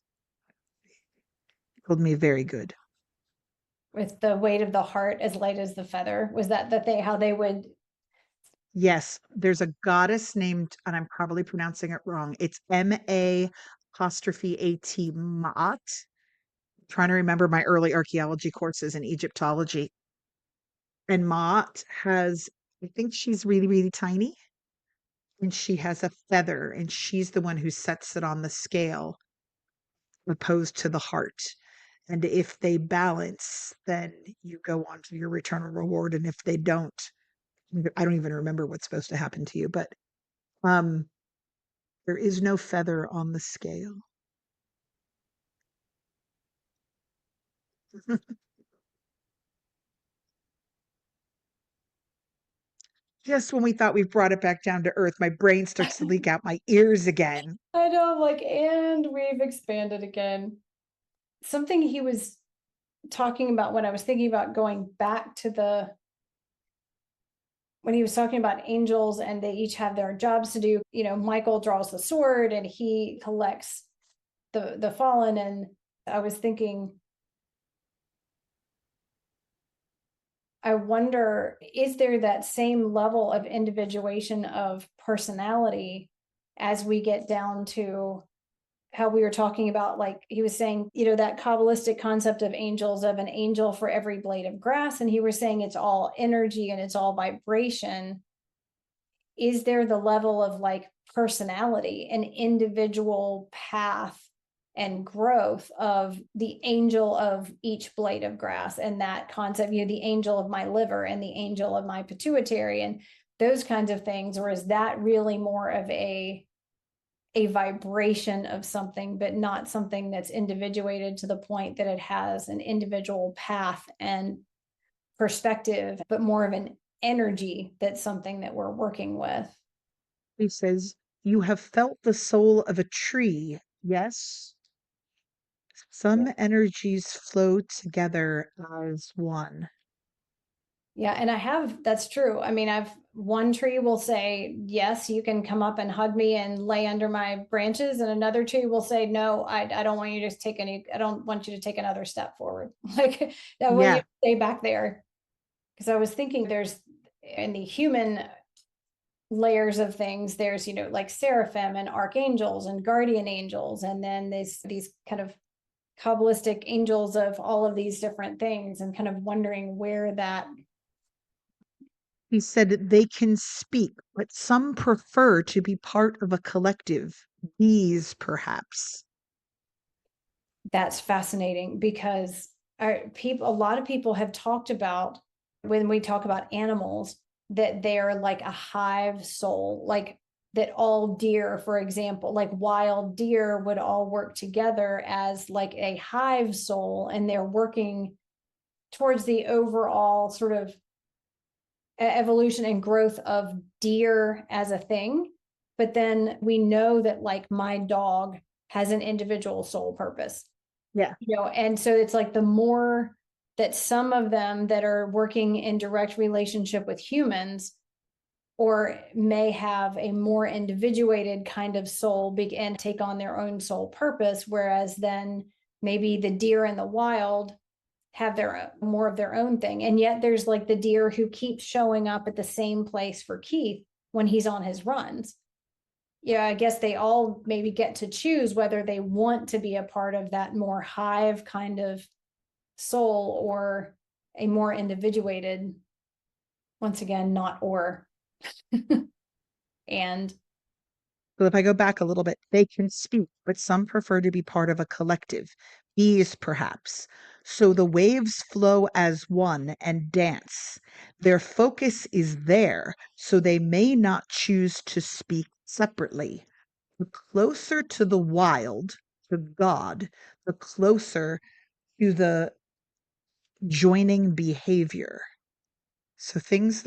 Told me very good. With the weight of the heart as light as the feather, was that how they would? Yes, there's a goddess named, and I'm probably pronouncing it wrong. It's M-A apostrophe A-T, Maat. Trying to remember my early archaeology courses in Egyptology. And Maat has, I think she's really, really tiny, and she has a feather, and she's the one who sets it on the scale opposed to the heart. And if they balance, then you go on to your eternal reward. And if they don't, I don't even remember what's supposed to happen to you, but um, there is no feather on the scale. Just when we thought we brought it back down to earth, my brain starts to leak out my ears again. I know, like, and we've expanded again. Something he was talking about when I was thinking about going back to when he was talking about angels and they each have their jobs to do. Michael draws the sword and he collects the fallen. And I was thinking, I wonder, is there that same level of individuation of personality as we get down to how we were talking about, like he was saying, that Kabbalistic concept of angels, of an angel for every blade of grass. And he was saying it's all energy and it's all vibration. Is there the level of like personality and individual path and growth of the angel of each blade of grass, and that concept, the angel of my liver and the angel of my pituitary and those kinds of things? Or is that really more of a vibration of something, but not something that's individuated to the point that it has an individual path and perspective, but more of an energy that's something that we're working with? He says, you have felt the soul of a tree. Yes. Yeah. Some energies flow together as one. Yeah, and that's true. I mean, one tree will say, yes, you can come up and hug me and lay under my branches. And another tree will say, no, I don't want you to I don't want you to take another step forward. Like, I want you Yeah. to stay back there. Because I was thinking there's, in the human layers of things, there's, like seraphim and archangels and guardian angels. And then these kind of Kabbalistic angels of all of these different things, and kind of wondering where that. He said they can speak, but some prefer to be part of a collective. Bees, perhaps. That's fascinating because a lot of people have talked about, when we talk about animals, that they're like a hive soul, like that all deer, for example, like wild deer would all work together as like a hive soul, and they're working towards the overall sort of evolution and growth of deer as a thing. But then we know that like my dog has an individual soul purpose. Yeah. And so it's like the more that some of them that are working in direct relationship with humans, or may have a more individuated kind of soul, begin to take on their own soul purpose, whereas then maybe the deer in the wild have their more of their own thing. And yet there's like the deer who keeps showing up at the same place for Keith when he's on his runs. Yeah, I guess they all maybe get to choose whether they want to be a part of that more hive kind of soul, or a more individuated, once again, not or. And So if I go back a little bit, they can speak, but some prefer to be part of a collective. Bees, perhaps. So the waves flow as one and dance. Their focus is there, so they may not choose to speak separately. The closer to the wild, to God, the closer to the joining behavior. So things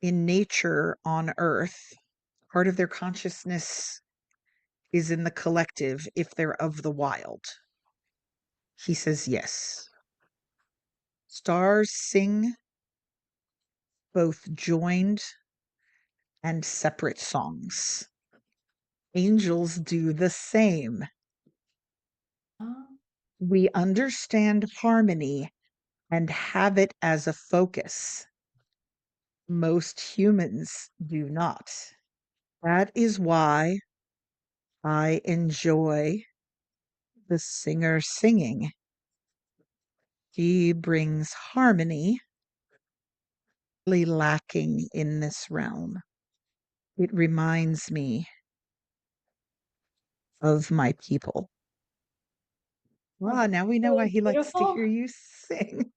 in nature on earth, part of their consciousness is in the collective if they're of the wild. He says yes. Stars sing both joined and separate songs. Angels do the same. Oh, We understand harmony and have it as a focus. Most humans do not. That is why I enjoy the singer singing. He brings harmony, really lacking in this realm. It reminds me of my people. oh, Ah, that's now we know why really he likes to beautiful. hear you sing.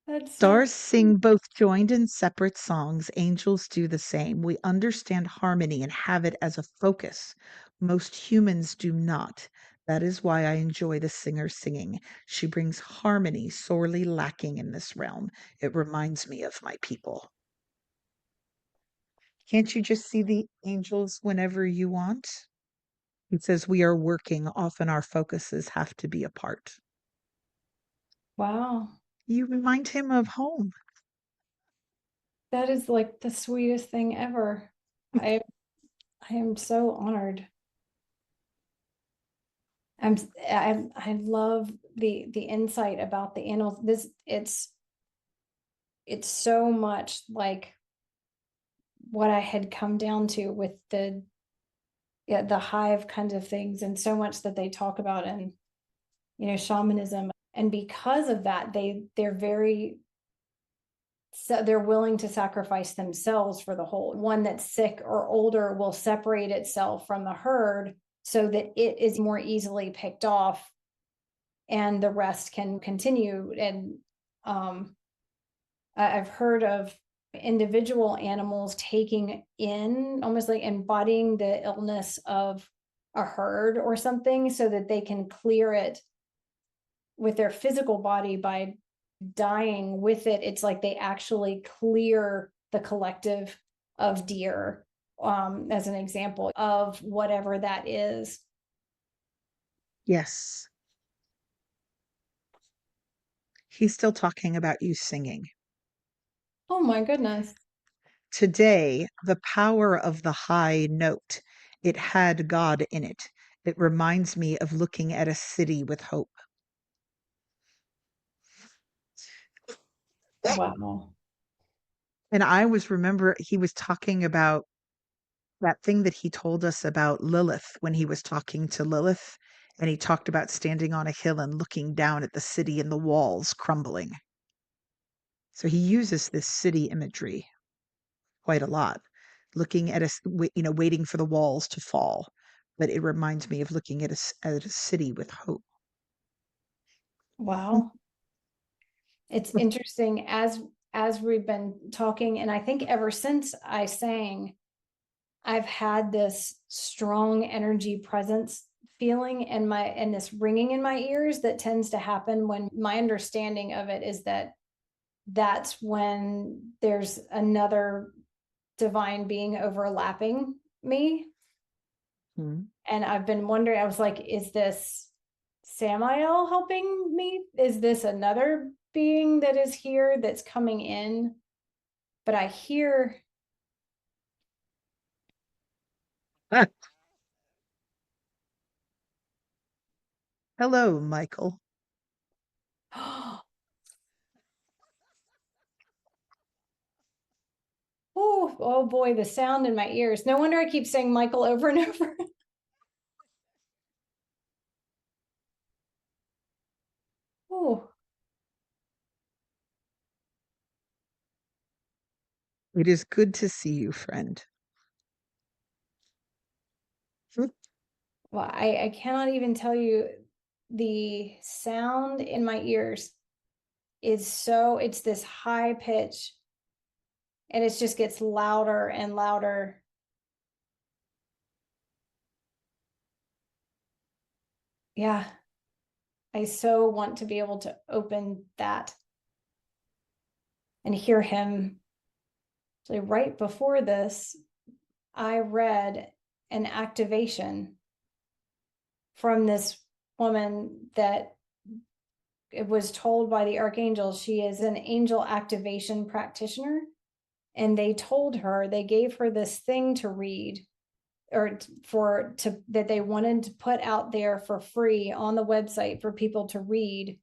That's so Stars sing both joined and separate songs. Angels do the same. We understand harmony and have it as a focus. Most humans do not. That is why I enjoy the singer singing. She brings harmony, sorely lacking in this realm. It reminds me of my people. Can't you just see the angels whenever you want? He says we are working. Often our focuses have to be apart. wow. You remind him of home. That is like the sweetest thing ever. I I am so honored. I'm I love the insight about the animals. This it's so much like what I had come down to with the, yeah, the hive kind of things, and so much that they talk about in, shamanism. And because of that, they're very, so they're willing to sacrifice themselves for the whole. One that's sick or older will separate itself from the herd so that it is more easily picked off and the rest can continue. And um I've heard of individual animals taking in, almost like embodying the illness of a herd or something, so that they can clear it with their physical body by dying with it. It's like they actually clear the collective of deer, as an example of whatever that is. Yes, he's still talking about you singing. Oh my goodness. Today, the power of the high note, it had God in it. It reminds me of looking at a city with hope. Wow. And I was remember he was talking about that thing that he told us about Lilith when he was talking to Lilith. And he talked about standing on a hill and looking down at the city and the walls crumbling. So he uses this city imagery quite a lot, looking at waiting for the walls to fall. But it reminds me of looking at at a city with hope. Wow. It's interesting as we've been talking, and I think ever since I sang, I've had this strong energy presence feeling and this ringing in my ears that tends to happen when my understanding of it is that that's when there's another divine being overlapping me. Mhm. And I've been wondering, I was like, is this Samael helping me? Is this another being that is here that's coming in? But I hear, Ah, hello, Michael. oh boy, the sound in my ears. No wonder I keep saying Michael over and over. Oh, It is good to see you, friend. well, I cannot even tell you. the sound in my ears is so, it's this high pitch, and it just gets louder and louder. Yeah. I so want to be able to open that and hear him. So right before this, I read an activation from this woman that it was told by the archangel she is an angel activation practitioner, and they told her, they gave her this thing to read, or that they wanted to put out there for free on the website for people to read,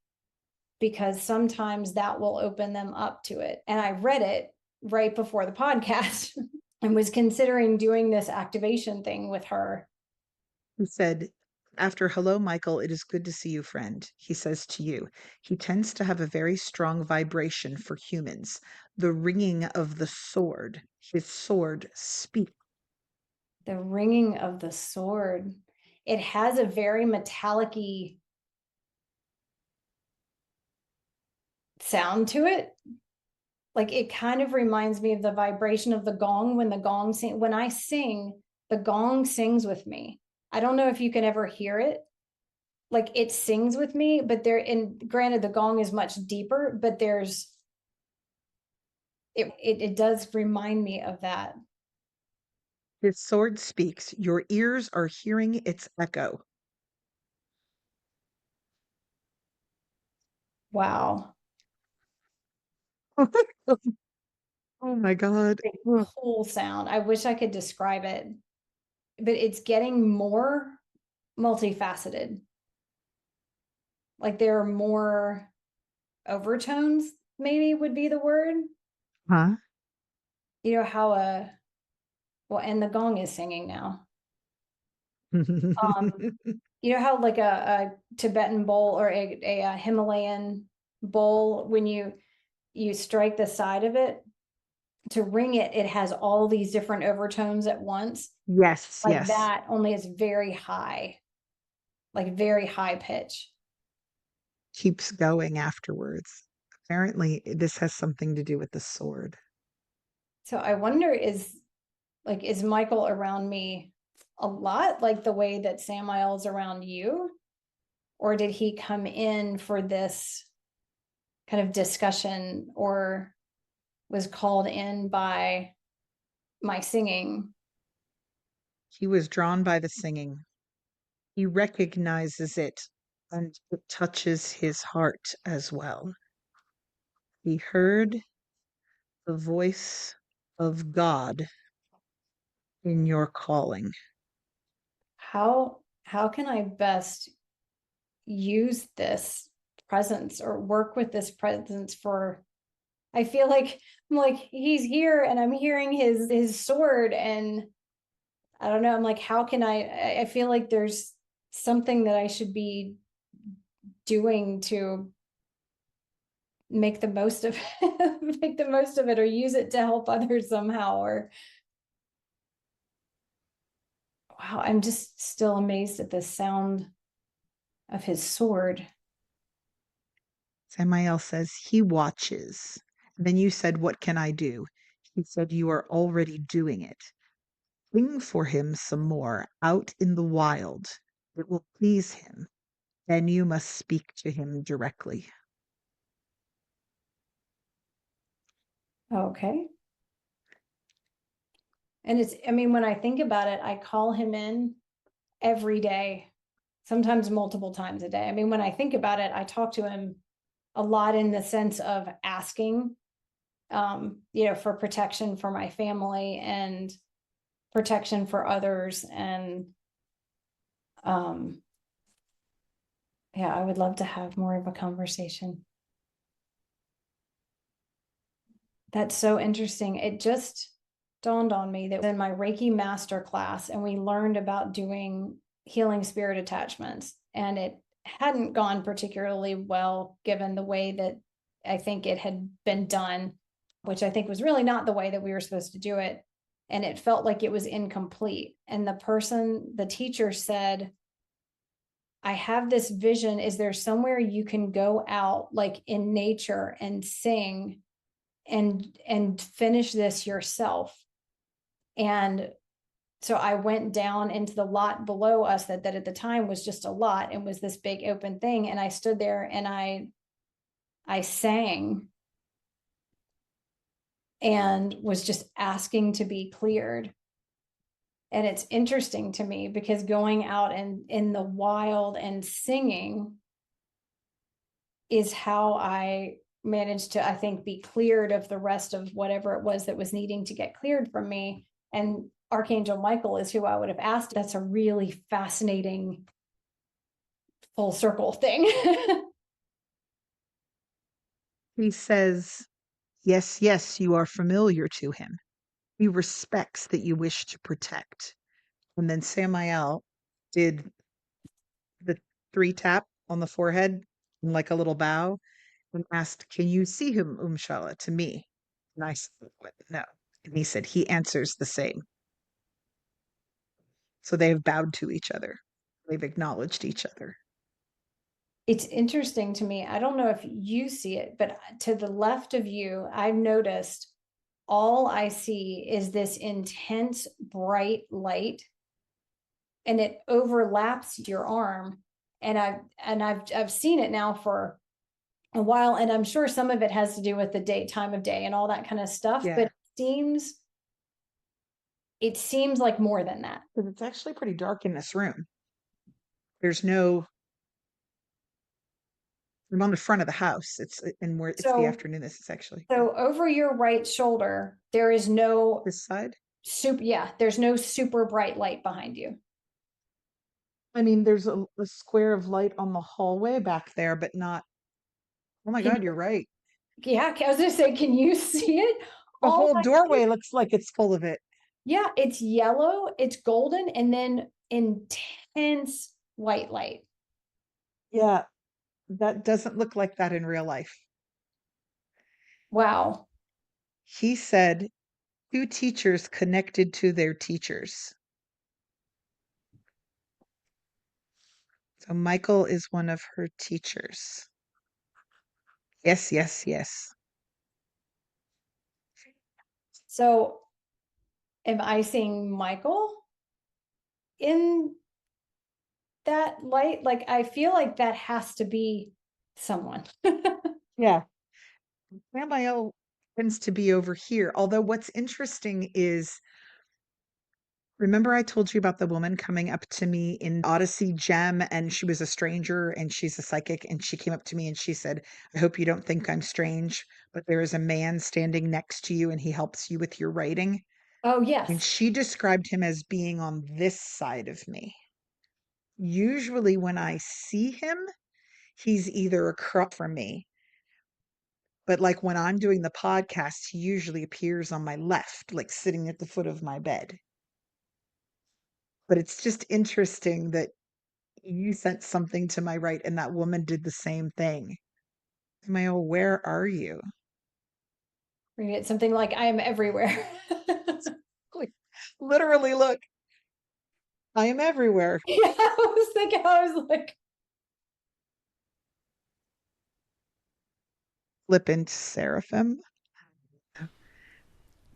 because sometimes that will open them up to it. And I read it right before the podcast and was considering doing this activation thing with her. He said, after hello, Michael, it is good to see you, friend. He says to you, he tends to have a very strong vibration for humans. The ringing of the sword, his sword speaks. The ringing of the sword. It has a very metallic-y sound to it. Like, it kind of reminds me of the vibration of the gong when the gong when I sing, the gong sings with me. I don't know if you can ever hear it. Like, it sings with me, but and granted, the gong is much deeper, but it does remind me of that. His sword speaks. Your ears are hearing its echo. Wow. Oh my God. A cool sound. I wish I could describe it, but it's getting more multifaceted. Like, there are more overtones, maybe would be the word. Huh? You know how and the gong is singing now. You know how, like, a Tibetan bowl or a Himalayan bowl, when you strike the side of it to ring it, it has all these different overtones at once. Yes, Like yes. that, only it's very high, like very high pitch. Keeps going afterwards. Apparently, this has something to do with the sword. So I wonder, is Michael around me a lot, like the way that Samael's around you? Or did he come in for this kind of discussion, or was called in by my singing? He was drawn by the singing. He recognizes it, and it touches his heart as well. He heard the voice of God in your calling. How can I best use this presence or work with this presence for, I feel like I'm like, he's here and I'm hearing his sword, and I don't know, I'm like, how can I feel like there's something that I should be doing to make the most of it, make the most of it, or use it to help others somehow. Or wow, I'm just still amazed at the sound of his sword. Samael says, he watches. And then you said, what can I do? He said, you are already doing it. Sing for him some more out in the wild. It will please him. Then you must speak to him directly. Okay. And it's, I mean, when I think about it, I call him in every day, sometimes multiple times a day. I mean, when I think about it, I talk to him a lot in the sense of asking, for protection for my family and protection for others. And yeah, I would love to have more of a conversation. That's so interesting. It just dawned on me that in my Reiki master class, and we learned about doing healing spirit attachments, and it hadn't gone particularly well given the way that I think it had been done, which I think was really not the way that we were supposed to do it. And it felt like it was incomplete. And the teacher said, I have this vision. Is there somewhere you can go out like in nature and sing and finish this yourself? And so I went down into the lot below us that at the time was just a lot and was this big open thing. And I stood there and I sang and was just asking to be cleared. And it's interesting to me because going out and in the wild and singing is how I managed to, I think, be cleared of the rest of whatever it was that was needing to get cleared from me. And Archangel Michael is who I would have asked. That's a really fascinating full circle thing. He says, yes, yes, you are familiar to him. He respects that you wish to protect. And then Samael did the 3 tap on the forehead and like a little bow and asked, can you see him, Umshala, to me? And I said, no. And he said, he answers the same. So they have bowed to each other. They've acknowledged each other. It's interesting to me. I don't know if you see it, but to the left of you, I've noticed all I see is this intense bright light and it overlaps your arm. And I've seen it now for a while, and I'm sure some of it has to do with the time of day and all that kind of stuff, Yeah. but it seems like more than that. Because it's actually pretty dark in this room. There's no I'm on the front of the house. It's it's the afternoon. This is actually So over your right shoulder, there is no this side. there's no super bright light behind you. I mean, there's a square of light on the hallway back there, but not. Oh my God, you're right. Yeah, I was gonna say, can you see it? The whole doorway looks like it's full of it. Yeah, it's yellow, it's golden, and then intense white light. Yeah, that doesn't look like that in real life. Wow. He said 2 teachers connected to their teachers. So Michael is one of her teachers. Yes, yes, yes. So am I seeing Michael in that light? Like, I feel like that has to be someone. Yeah. Samael tends to be over here. Although what's interesting is, remember I told you about the woman coming up to me in Odyssey Gem, and she was a stranger and she's a psychic, and she came up to me and she said, I hope you don't think I'm strange, but there is a man standing next to you and he helps you with your writing. Oh, And yes. she described him as being on this side of me. Usually when I see him, he's either across from me, but like when I'm doing the podcast, he usually appears on my left, like sitting at the foot of my bed. But it's just interesting that you sent something to my right and that woman did the same thing. Samael, where are you? It's something like I am everywhere. Like, literally, look, I am everywhere. Yeah, I was thinking, I was like, Flippant seraphim.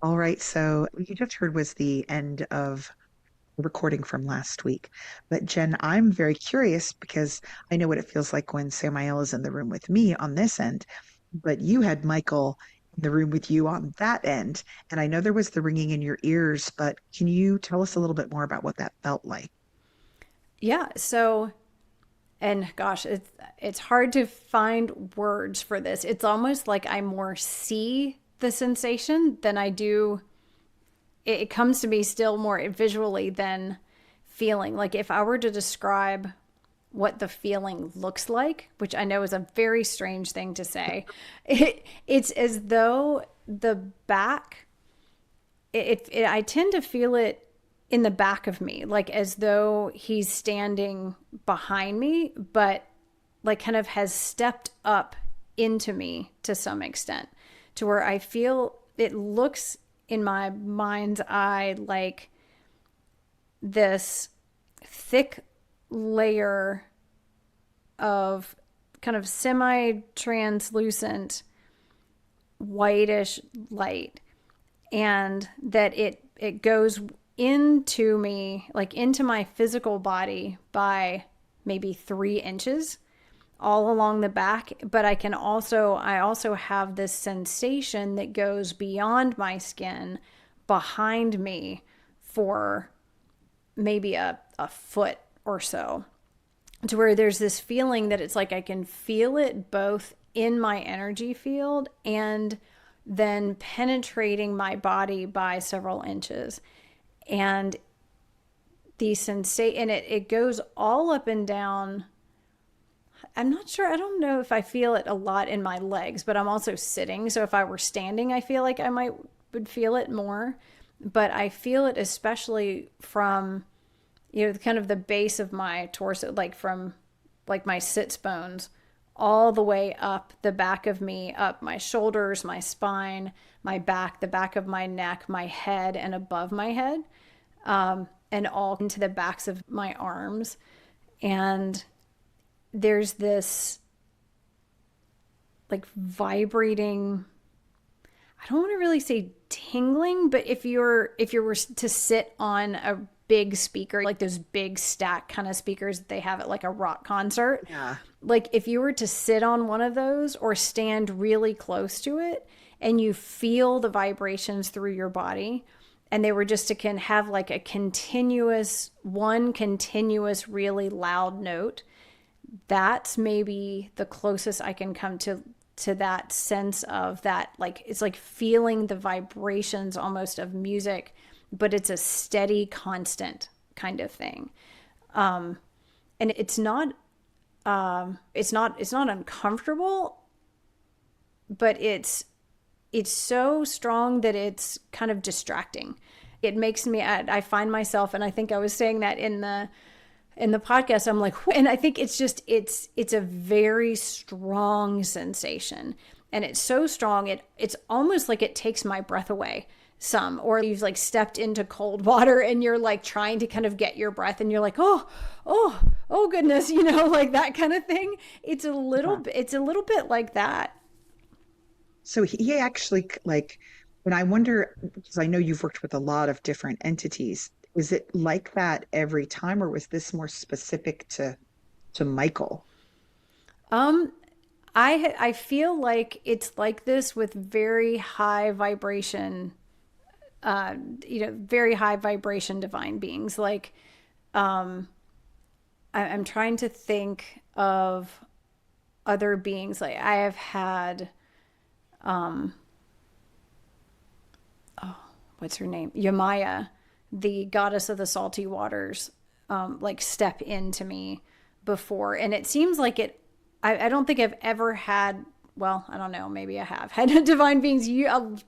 All right, so what you just heard was the end of the recording from last week. But Jen, I'm very curious because I know what it feels like when Samael is in the room with me on this end, but you had Michael in the room with you on that end. And I know there was the ringing in your ears, but can you tell us a little bit more about what that felt like? yeah. So, and gosh, it's hard to find words for this. It's almost like I more see the sensation than I do. It comes to me still more visually than feeling. Like if I were to describe what the feeling looks like, which I know is a very strange thing to say, it's as though the back, I tend to feel it in the back of me, like as though he's standing behind me, but like kind of has stepped up into me to some extent, to where I feel it looks in my mind's eye like this thick layer of kind of semi-translucent whitish light, and that it goes into me, like into my physical body by maybe 3 inches all along the back. But I also have this sensation that goes beyond my skin behind me for maybe a foot or so, to where there's this feeling that it's like I can feel it both in my energy field and then penetrating my body by several inches. And the sensation, and it goes all up and down. I'm not sure. I don't know if I feel it a lot in my legs, but I'm also sitting. So if I were standing, I feel like would feel it more. But I feel it especially from, kind of the base of my torso, like from like my sits bones all the way up the back of me, up my shoulders, my spine, my back, the back of my neck, my head, and above my head, and all into the backs of my arms. And there's this like vibrating, I don't want to really say tingling, but if you were to sit on a big speaker, like those big stack kind of speakers that they have at like a rock concert. Yeah. Like if you were to sit on one of those or stand really close to it and you feel the vibrations through your body, and they were just to can have like a continuous really loud note, that's maybe the closest I can come to that sense of that. Like it's like feeling the vibrations almost of music, but it's a steady, constant kind of thing. And it's not uncomfortable, but it's so strong that it's kind of distracting. It makes me, I find myself, and I think I was saying that in the podcast, I'm like, and I think it's just, it's a very strong sensation. And it's so strong, it's almost like it takes my breath away some, or you've like stepped into cold water and you're like trying to kind of get your breath and you're like, oh goodness, like that kind of thing. It's a little bit like that. So he actually, like, when I wonder, because I know you've worked with a lot of different entities, is it like that every time, or was this more specific to Michael? I feel like it's like this with very high vibration, very high vibration divine beings. Like, I'm trying to think of other beings. Like I have had, what's her name? Yamaya, the goddess of the salty waters, like step into me before. And it seems like I don't think I've ever had, well, I don't know, maybe I have had divine beings.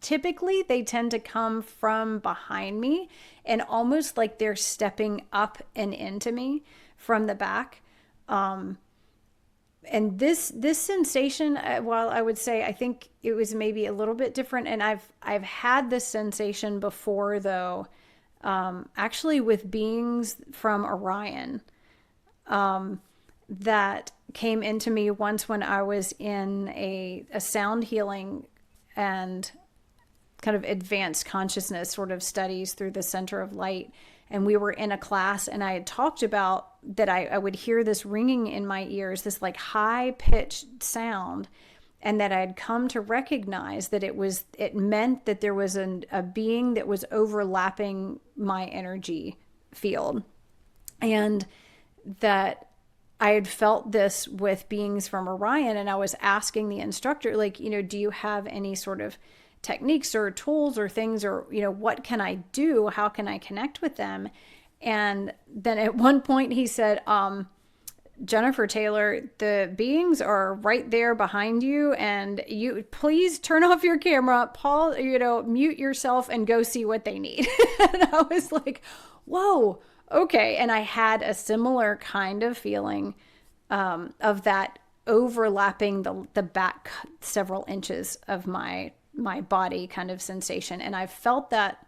Typically they tend to come from behind me and almost like they're stepping up and into me from the back. And this sensation, while I would say I think it was maybe a little bit different, and I've had this sensation before though, actually with beings from Orion, that came into me once when I was in a sound healing and kind of advanced consciousness sort of studies through the center of light. And we were in a class and I had talked about that I would hear this ringing in my ears, this like high pitched sound, and that I had come to recognize that it meant that there was a being that was overlapping my energy field. And that I had felt this with beings from Orion, and I was asking the instructor, like, do you have any sort of techniques or tools or things, or, what can I do? How can I connect with them? And then at one point he said, Jennifer Taylor, the beings are right there behind you, and you please turn off your camera, Paul, mute yourself and go see what they need. And I was like, whoa, okay. And I had a similar kind of feeling of that overlapping the back several inches of my body kind of sensation. And I felt that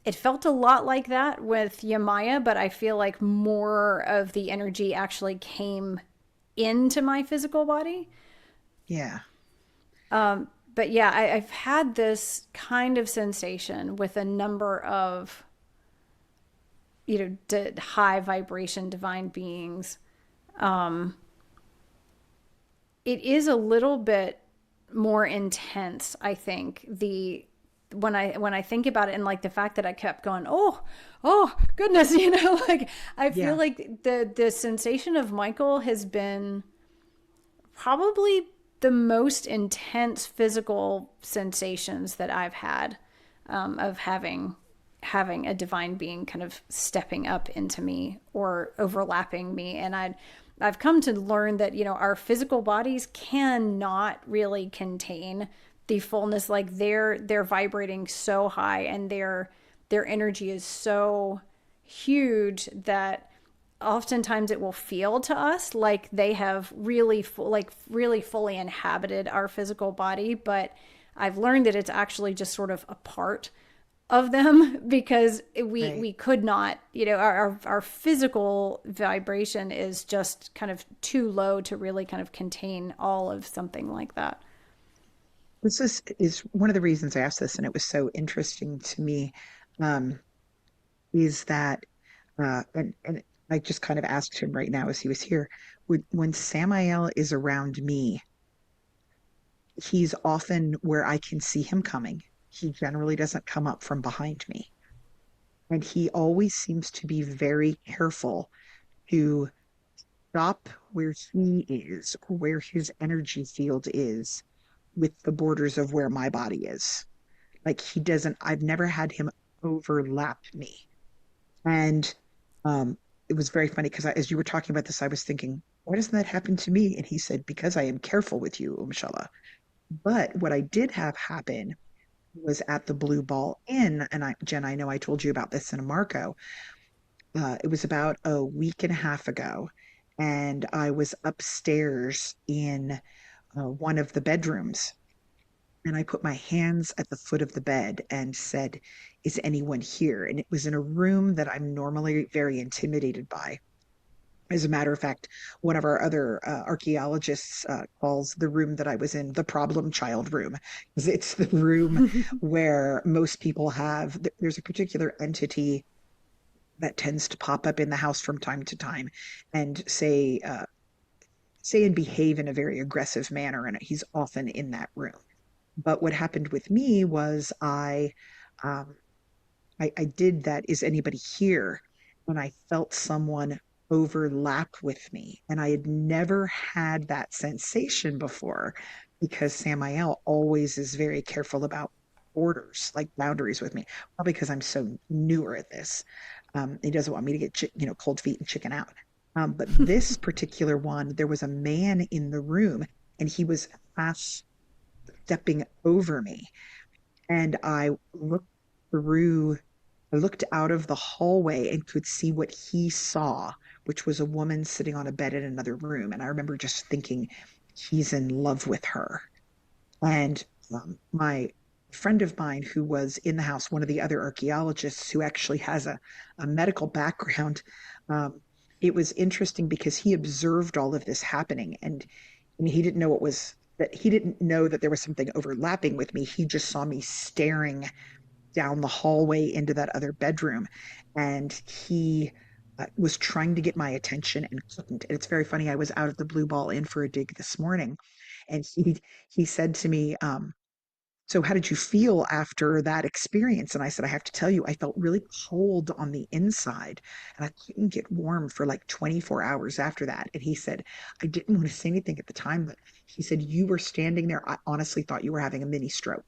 it felt a lot like that with Yamaya, but I feel like more of the energy actually came into my physical body. Yeah. But yeah, I've had this kind of sensation with a number of, high vibration divine beings. It is a little bit more intense, I think. The when I think about it, and like the fact that I kept going, oh goodness, like I feel Yeah. like the sensation of Michael has been probably the most intense physical sensations that I've had, of having a divine being kind of stepping up into me or overlapping me. And I've come to learn that, our physical bodies cannot really contain the fullness. Like they're vibrating so high, and their energy is so huge that oftentimes it will feel to us like they have really fully inhabited our physical body. But I've learned that it's actually just sort of a part of them, because we Right. we could not, our physical vibration is just kind of too low to really kind of contain all of something like that. This is one of the reasons I asked this, and it was so interesting to me, um, is that and I just kind of asked him right now as he was here, when Samael is around me, he's often where I can see him coming. He generally doesn't come up from behind me. And he always seems to be very careful to stop where he is or where his energy field is with the borders of where my body is. Like he doesn't, I've never had him overlap me. And it was very funny because as you were talking about this, I was thinking, why doesn't that happen to me? And he said, because I am careful with you, Umshallah. But what I did have happen was at the Blue Ball Inn, and Jen, I know I told you about this in a Marco. It was about a week and a half ago, and I was upstairs in one of the bedrooms, and I put my hands at the foot of the bed and said, "Is anyone here?" And it was in a room that I'm normally very intimidated by. As a matter of fact, one of our other archaeologists calls the room that I was in the problem child room, because it's the room where most people have, there's a particular entity that tends to pop up in the house from time to time and say and behave in a very aggressive manner, and he's often in that room. But what happened with me was um, I did that. Is anybody here? When I felt someone overlap with me. And I had never had that sensation before because Samael always is very careful about borders, like boundaries with me. Probably because I'm so newer at this. He doesn't want me to get, cold feet and chicken out. But this particular one, there was a man in the room and he was fast stepping over me. And through I looked out of the hallway and could see what he saw, which was a woman sitting on a bed in another room. And I remember just thinking, he's in love with her. And my friend of mine who was in the house, one of the other archaeologists who actually has a medical background, um, it was interesting because he observed all of this happening and he didn't know what was that he didn't know that there was something overlapping with me. He just saw me staring down the hallway into that other bedroom. And he was trying to get my attention and couldn't. And it's very funny. I was out at the Blue Ball Inn for a dig this morning, and he said to me, "So how did you feel after that experience?" And I said, "I have to tell you, I felt really cold on the inside, and I couldn't get warm for like 24 hours after that." And he said, "I didn't want to say anything at the time, but," he said, "you were standing there. I honestly thought you were having a mini stroke."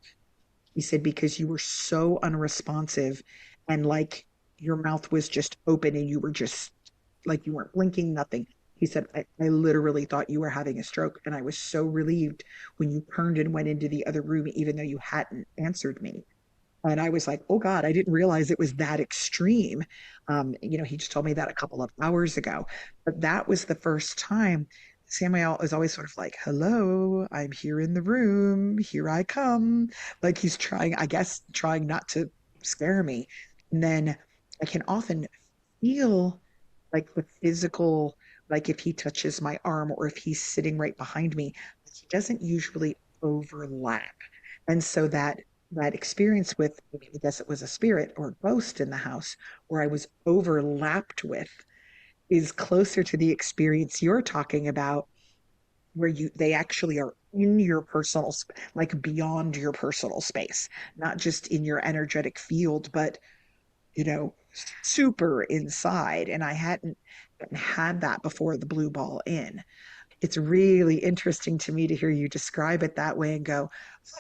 He said, because you were so unresponsive and like your mouth was just open and you were just like you weren't blinking, nothing. He said, I literally thought you were having a stroke. And I was so relieved when you turned and went into the other room, even though you hadn't answered me. And I was like, oh God, I didn't realize it was that extreme. He just told me that a couple of hours ago. But that was the first time. Samuel is always sort of like, hello, I'm here in the room. Here I come. Like he's trying, I guess, trying not to scare me. And then I can often feel like the physical. like if he touches my arm or if he's sitting right behind me, he doesn't usually overlap. And so that experience with, I guess it was a spirit or a ghost in the house where I was overlapped with is closer to the experience you're talking about, where they actually are in your personal, like beyond your personal space, not just in your energetic field, but super inside. And I hadn't had that before the blue ball in. It's really interesting to me to hear you describe it that way and go,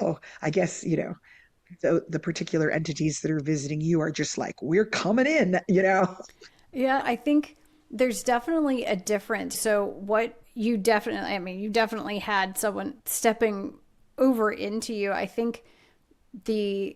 oh, I guess, the particular entities that are visiting you are just like, we're coming in. Yeah, I think there's definitely a difference. So what you definitely, I mean, you definitely had someone stepping over into you. I think the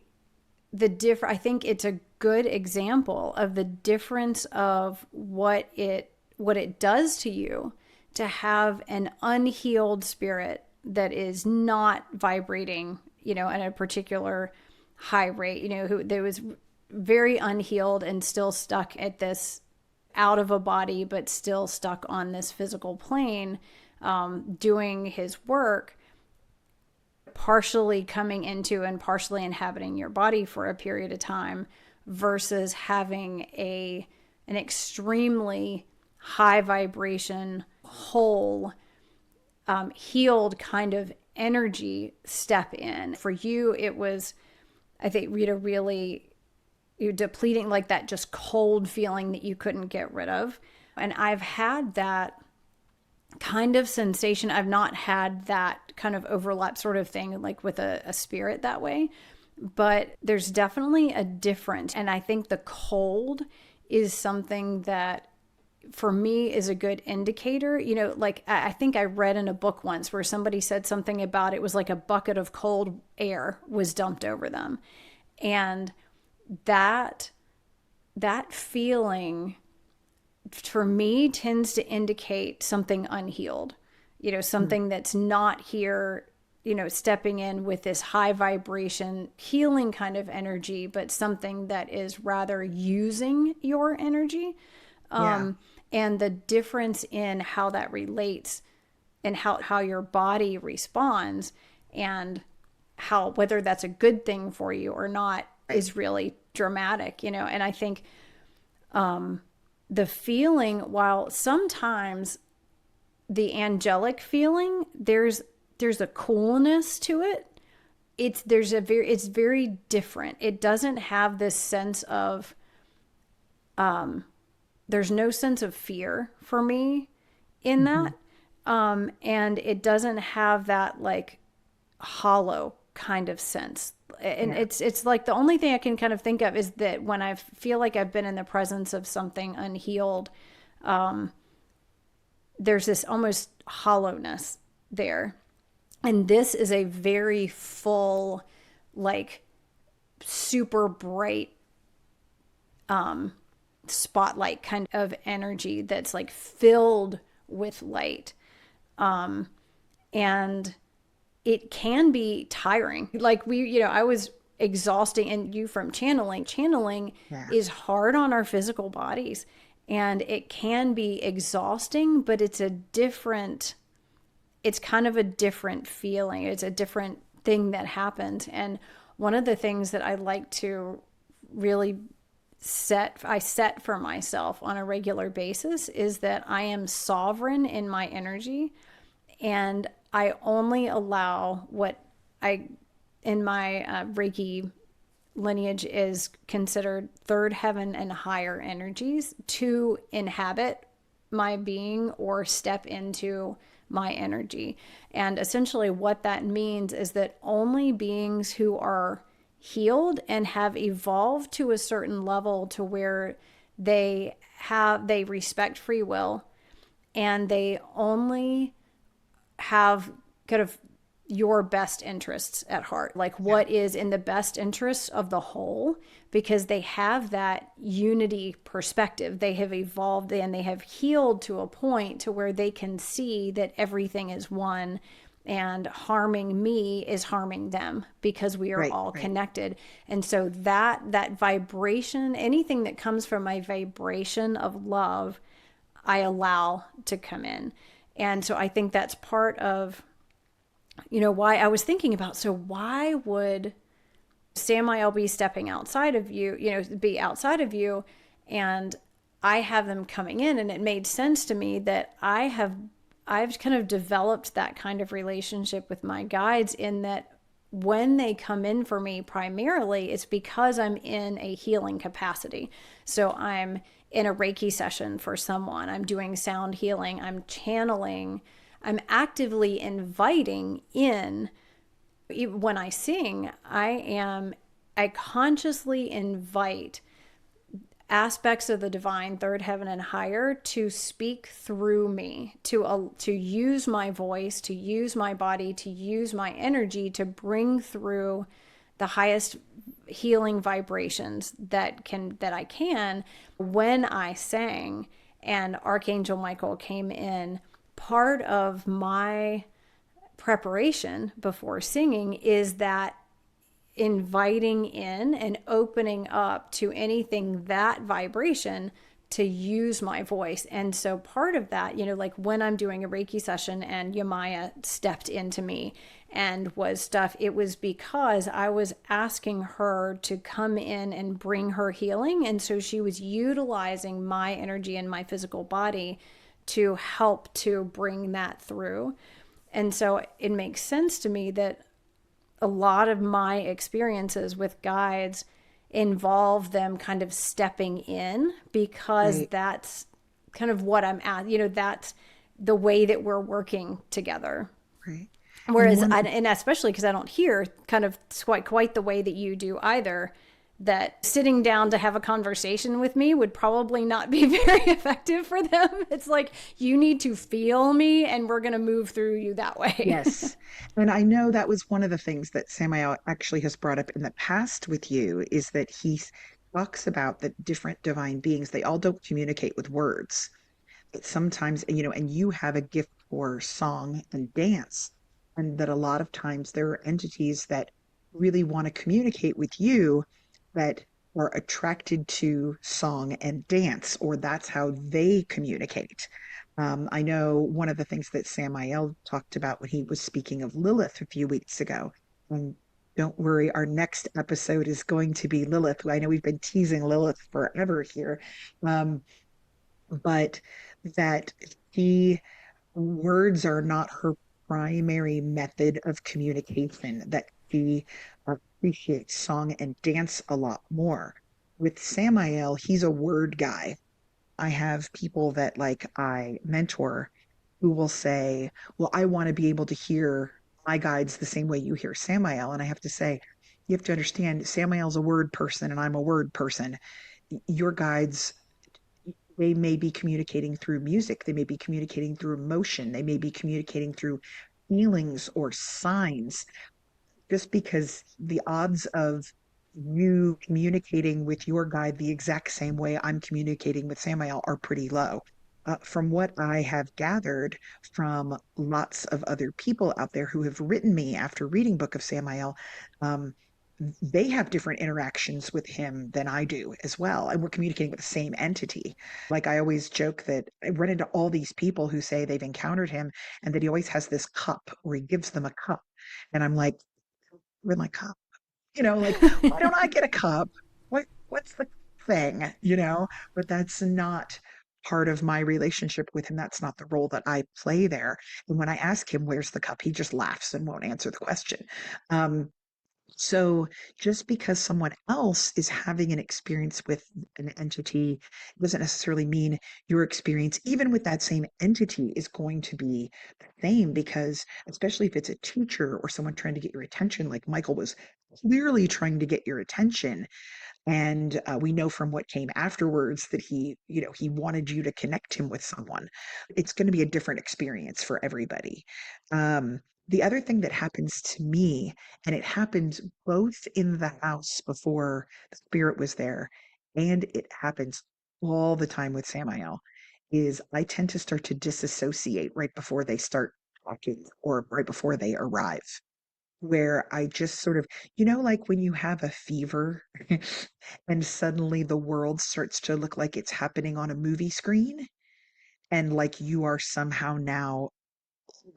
I think it's a good example of the difference of what it does to you to have an unhealed spirit that is not vibrating, at a particular high rate, who there was very unhealed and still stuck at this out of a body, but still stuck on this physical plane, doing his work, partially coming into and partially inhabiting your body for a period of time, versus having an extremely high vibration, whole, healed kind of energy step in. For you, it was, I think, Rita, really, you're depleting, like that just cold feeling that you couldn't get rid of. And I've had that kind of sensation. I've not had that kind of overlap sort of thing, like with a spirit that way, but there's definitely a difference. And I think the cold is something that for me is a good indicator. Like I think I read in a book once where somebody said something about it was like a bucket of cold air was dumped over them. And that feeling for me tends to indicate something unhealed, something that's not here, stepping in with this high vibration healing kind of energy, but something that is rather using your energy. Yeah, And the difference in how that relates and how your body responds, and how, whether that's a good thing for you or not, right. is really dramatic, and I think the feeling, while sometimes the angelic feeling, there's a coolness to it. It's very different. It doesn't have this sense of there's no sense of fear for me in Hmm. that. And it doesn't have that like hollow kind of sense. And Yeah, it's like the only thing I can kind of think of is that when I feel like I've been in the presence of something unhealed, there's this almost hollowness there. And this is a very full, like super bright spotlight kind of energy that's like filled with light. And it can be tiring. Like I was exhausting, and you from channeling. Channeling yeah, is hard on our physical bodies, and it can be exhausting, but it's kind of a different feeling. It's a different thing that happens. And one of the things that I like to really set for myself on a regular basis is that I am sovereign in my energy, and I only allow what I, in my Reiki lineage, is considered third heaven and higher energies to inhabit my being or step into my energy. And essentially, what that means is that only beings who are healed and have evolved to a certain level to where they respect free will, and they only have kind of your best interests at heart, like yeah, what is in the best interests of the whole, because they have that unity perspective. They have evolved and they have healed to a point to where they can see that everything is one, and harming me is harming them because we are right, all right. connected. And so that vibration, anything that comes from my vibration of love, I allow to come in. And so I think that's part of, why I was thinking about, so why would Samael be stepping outside of you, be outside of you, and I have them coming in? And it made sense to me that I've kind of developed that kind of relationship with my guides, in that when they come in for me, primarily it's because I'm in a healing capacity. So I'm in a Reiki session for someone, I'm doing sound healing, I'm channeling, I'm actively inviting in. When I sing, I consciously invite aspects of the divine, third heaven and higher, to speak through me, to use my voice, to use my body, to use my energy to bring through the highest healing vibrations that I can. When I sang and Archangel Michael came in, part of my preparation before singing is that inviting in and opening up to anything, that vibration, to use my voice. And so part of that, like when I'm doing a Reiki session and Yamaya stepped into me and was stuff, it was because I was asking her to come in and bring her healing. And so she was utilizing my energy and my physical body to help to bring that through. And so it makes sense to me that a lot of my experiences with guides involve them kind of stepping in, because Right, that's kind of what I'm at. That's the way that we're working together. right. And Whereas, one, and especially because I don't hear kind of quite the way that you do either, that sitting down to have a conversation with me would probably not be very effective for them. It's like, you need to feel me and we're going to move through you that way. yes. And I know that was one of the things that Samael actually has brought up in the past with you, is that talks about that different divine beings, they all don't communicate with words. Sometimes, and you have a gift for song and dance, and that a lot of times there are entities that really want to communicate with you, that are attracted to song and dance, or that's how they communicate. I know one of the things that Samael talked about when he was speaking of Lilith a few weeks ago, and don't worry, our next episode is going to be Lilith. I know we've been teasing Lilith forever here. Um, but that she words are not her primary method of communication, that she appreciates song and dance a lot more. With Samael, he's a word guy. I have people that like I mentor who will say, well, I want to be able to hear my guides the same way you hear Samael. And I have to say, you have to understand, Samael's a word person and I'm a word person. Your guides, they may be communicating through music, they may be communicating through emotion, they may be communicating through feelings or signs. Just because the odds of you communicating with your guide the exact same way I'm communicating with Samael are pretty low. From what I have gathered from lots of other people out there who have written me after reading Book of Samael, um, they have different interactions with him than I do as well. And we're communicating with the same entity. Like I always joke that I run into all these people who say they've encountered him and that he always has this cup where he gives them a cup. And I'm like, with my cup, like, why don't I get a cup? What's the thing, But that's not part of my relationship with him. That's not the role that I play there. And when I ask him, where's the cup? He just laughs and won't answer the question. Um, so just because someone else is having an experience with an entity doesn't necessarily mean your experience, even with that same entity, is going to be the same. Because especially if it's a teacher or someone trying to get your attention, like Michael was clearly trying to get your attention, and we know from what came afterwards that he wanted you to connect him with someone. It's going to be a different experience for everybody. The other thing that happens to me, and it happened both in the house before the spirit was there, and it happens all the time with Samael, is I tend to start to disassociate right before they start talking or right before they arrive, where I just sort of, like when you have a fever and suddenly the world starts to look like it's happening on a movie screen. and like you are somehow now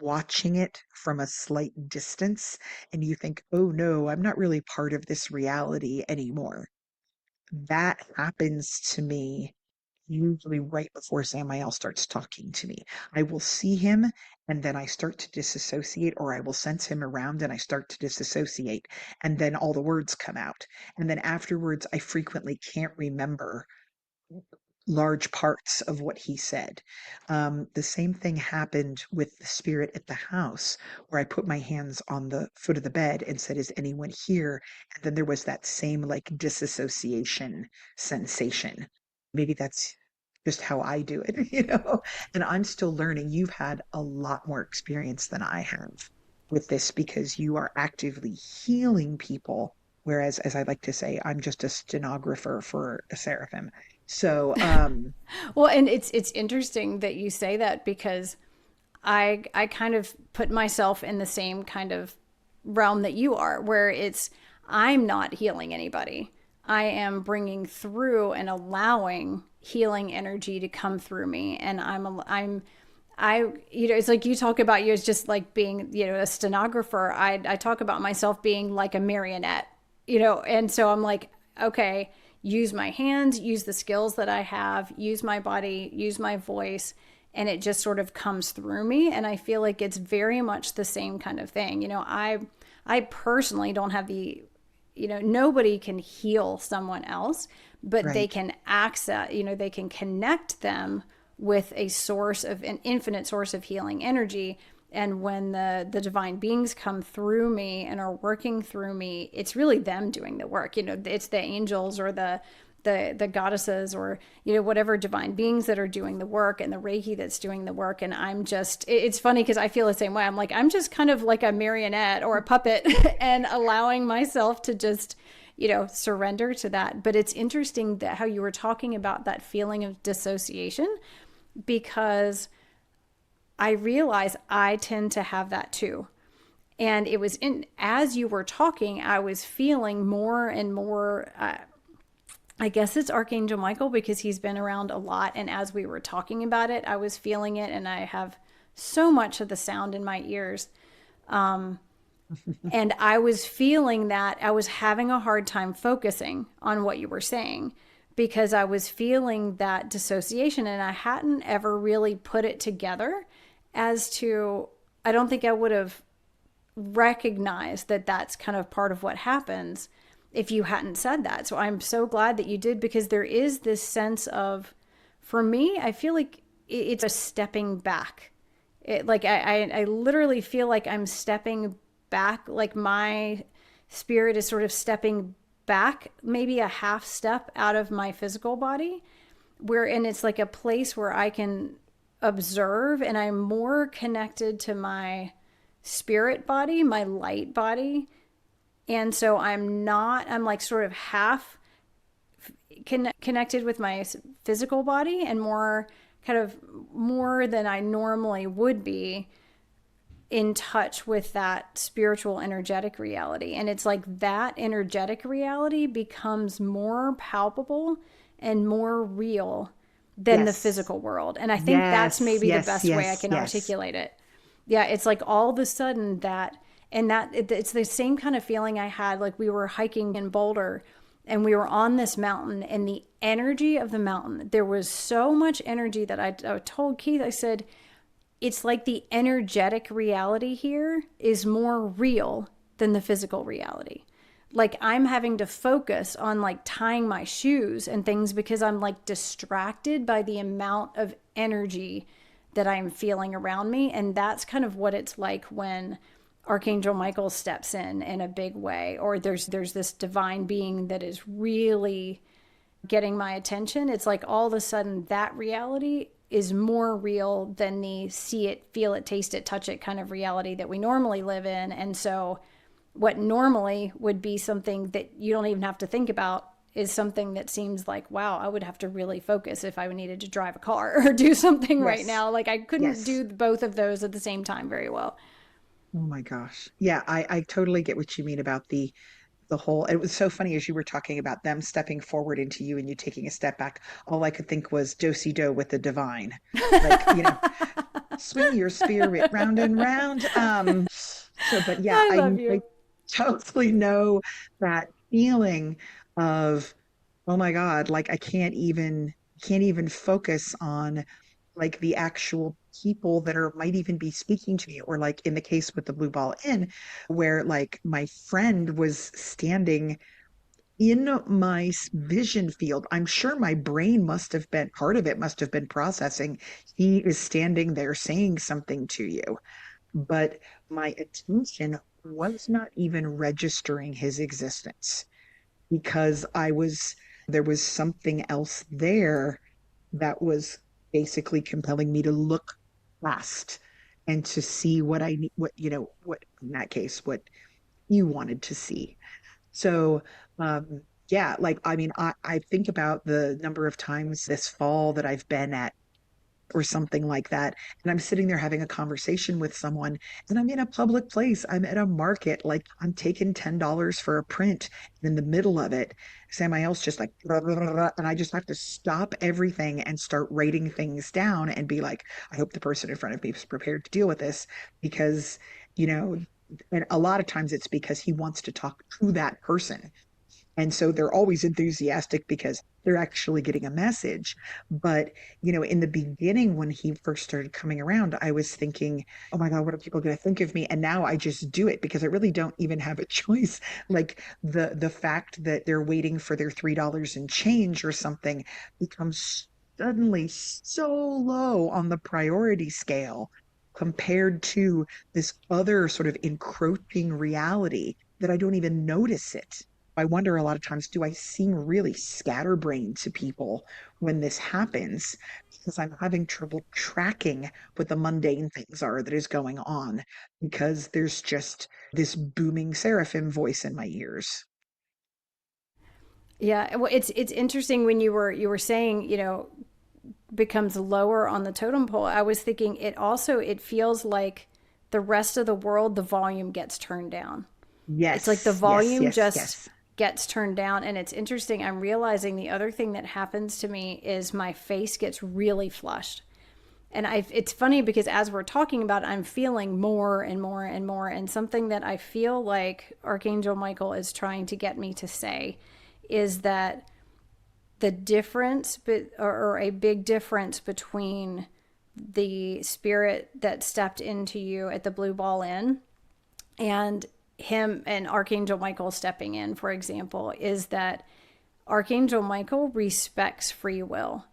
watching it from a slight distance, and you think, oh no, I'm not really part of this reality anymore. That happens to me usually right before Samael starts talking to me. I will see him and then I start to disassociate, or I will sense him around and I start to disassociate. And then all the words come out. And then afterwards, I frequently can't remember large parts of what he said. The same thing happened with the spirit at the house, where I put my hands on the foot of the bed and said, is anyone here? And then there was that same like disassociation sensation. Maybe that's just how I do it, you know? And I'm still learning. You've had a lot more experience than I have with this because you are actively healing people. Whereas, as I like to say, I'm just a stenographer for a seraphim. So, Well, and it's interesting that you say that because I kind of put myself in the same kind of realm that you are, where it's I'm not healing anybody. I am bringing through and allowing healing energy to come through me, and it's like you talk about you as just like being, a stenographer. I talk about myself being like a marionette, and so I'm like, okay, use my hands, use the skills that I have, use my body, use my voice, and it just sort of comes through me. And I feel like it's very much the same kind of thing. I personally don't have nobody can heal someone else, but they right. can access, they can connect them with a source of an infinite source of healing energy. And when the divine beings come through me and are working through me, it's really them doing the work. It's the angels or the goddesses or whatever divine beings that are doing the work, and the Reiki that's doing the work. And I'm just, it's funny because I feel the same way. I'm like, I'm just kind of like a marionette or a puppet and allowing myself to just surrender to that. But it's interesting that how you were talking about that feeling of dissociation, because I realize I tend to have that too. And it was as you were talking, I was feeling more and more. I guess it's Archangel Michael because he's been around a lot. And as we were talking about it, I was feeling it. And I have so much of the sound in my ears. And I was feeling that I was having a hard time focusing on what you were saying because I was feeling that dissociation, and I hadn't ever really put it together as to, I don't think I would have recognized that that's kind of part of what happens if you hadn't said that. So I'm so glad that you did, because there is this sense of, for me, I feel like it's a stepping back. I literally feel like I'm stepping back, like my spirit is sort of stepping back, maybe a half step out of my physical body, and it's like a place where I can observe, and I'm more connected to my spirit body, my light body. And so I'm like sort of half connected with my physical body, and more kind of more than I normally would be in touch with that spiritual energetic reality. And it's like that energetic reality becomes more palpable and more real than the Yes. physical world. And I think that's Yes. maybe the Yes. best way I Yes. can Yes. articulate it. Yeah, it's like all of a sudden it's the same kind of feeling I had like we were hiking in Boulder and we were on this mountain, and the energy of the mountain, there was so much energy that I told Keith, I said, it's like the energetic reality here is more real than the physical reality. Like I'm having to focus on like tying my shoes and things because I'm like distracted by the amount of energy that I'm feeling around me. And that's kind of what it's like when Archangel Michael steps in a big way, or there's this divine being that is really getting my attention. It's like all of a sudden that reality is more real than the see it, feel it, taste it, touch it kind of reality that we normally live in. And so what normally would be something that you don't even have to think about is something that seems like, wow, I would have to really focus if I needed to drive a car or do something right Yes. now. Like I couldn't Yes. do both of those at the same time very well. Oh my gosh. Yeah, I totally get what you mean about the whole, it was so funny as you were talking about them stepping forward into you and you taking a step back. All I could think was do-si-do with the divine. Like, swing your spirit round and round. So, but yeah, I love I you. totally know that feeling of, oh my God, like I can't even focus on like the actual people that are might even be speaking to me, or like in the case with the Blue Ball Inn, where like my friend was standing in my vision field. I'm sure my brain must have been, part of it must have been processing. He is standing there saying something to you, but my attention was not even registering his existence because there was something else there that was basically compelling me to look past and to see what I need, what in that case, what you wanted to see. So, yeah, like, I mean, I think about the number of times this fall that I've been at or something like that. And I'm sitting there having a conversation with someone, and I'm in a public place. I'm at a market, like I'm taking $10 for a print. And in the middle of it, Samael's just like, blah, blah, blah, blah, and I just have to stop everything and start writing things down and be like, I hope the person in front of me is prepared to deal with this because, you know, and a lot of times it's because he wants to talk to that person. And so they're always enthusiastic because they're actually getting a message. But, in the beginning, when he first started coming around, I was thinking, oh my God, what are people going to think of me? And now I just do it because I really don't even have a choice. Like the fact that they're waiting for their $3 and change or something becomes suddenly so low on the priority scale compared to this other sort of encroaching reality that I don't even notice it. I wonder a lot of times, do I seem really scatterbrained to people when this happens? Because I'm having trouble tracking what the mundane things are that is going on because there's just this booming seraphim voice in my ears. Yeah, well, it's interesting when you were saying, becomes lower on the totem pole. I was thinking it feels like the rest of the world, the volume gets turned down. It's like the Yes, yes, volume yes, just yes. gets turned down. And it's interesting. I'm realizing the other thing that happens to me is my face gets really flushed. And it's funny because as we're talking about it, I'm feeling more and more and more. And something that I feel like Archangel Michael is trying to get me to say is that the difference, or a big difference between the spirit that stepped into you at the Blue Ball Inn and him and Archangel Michael stepping in, for example, is that Archangel Michael respects free will,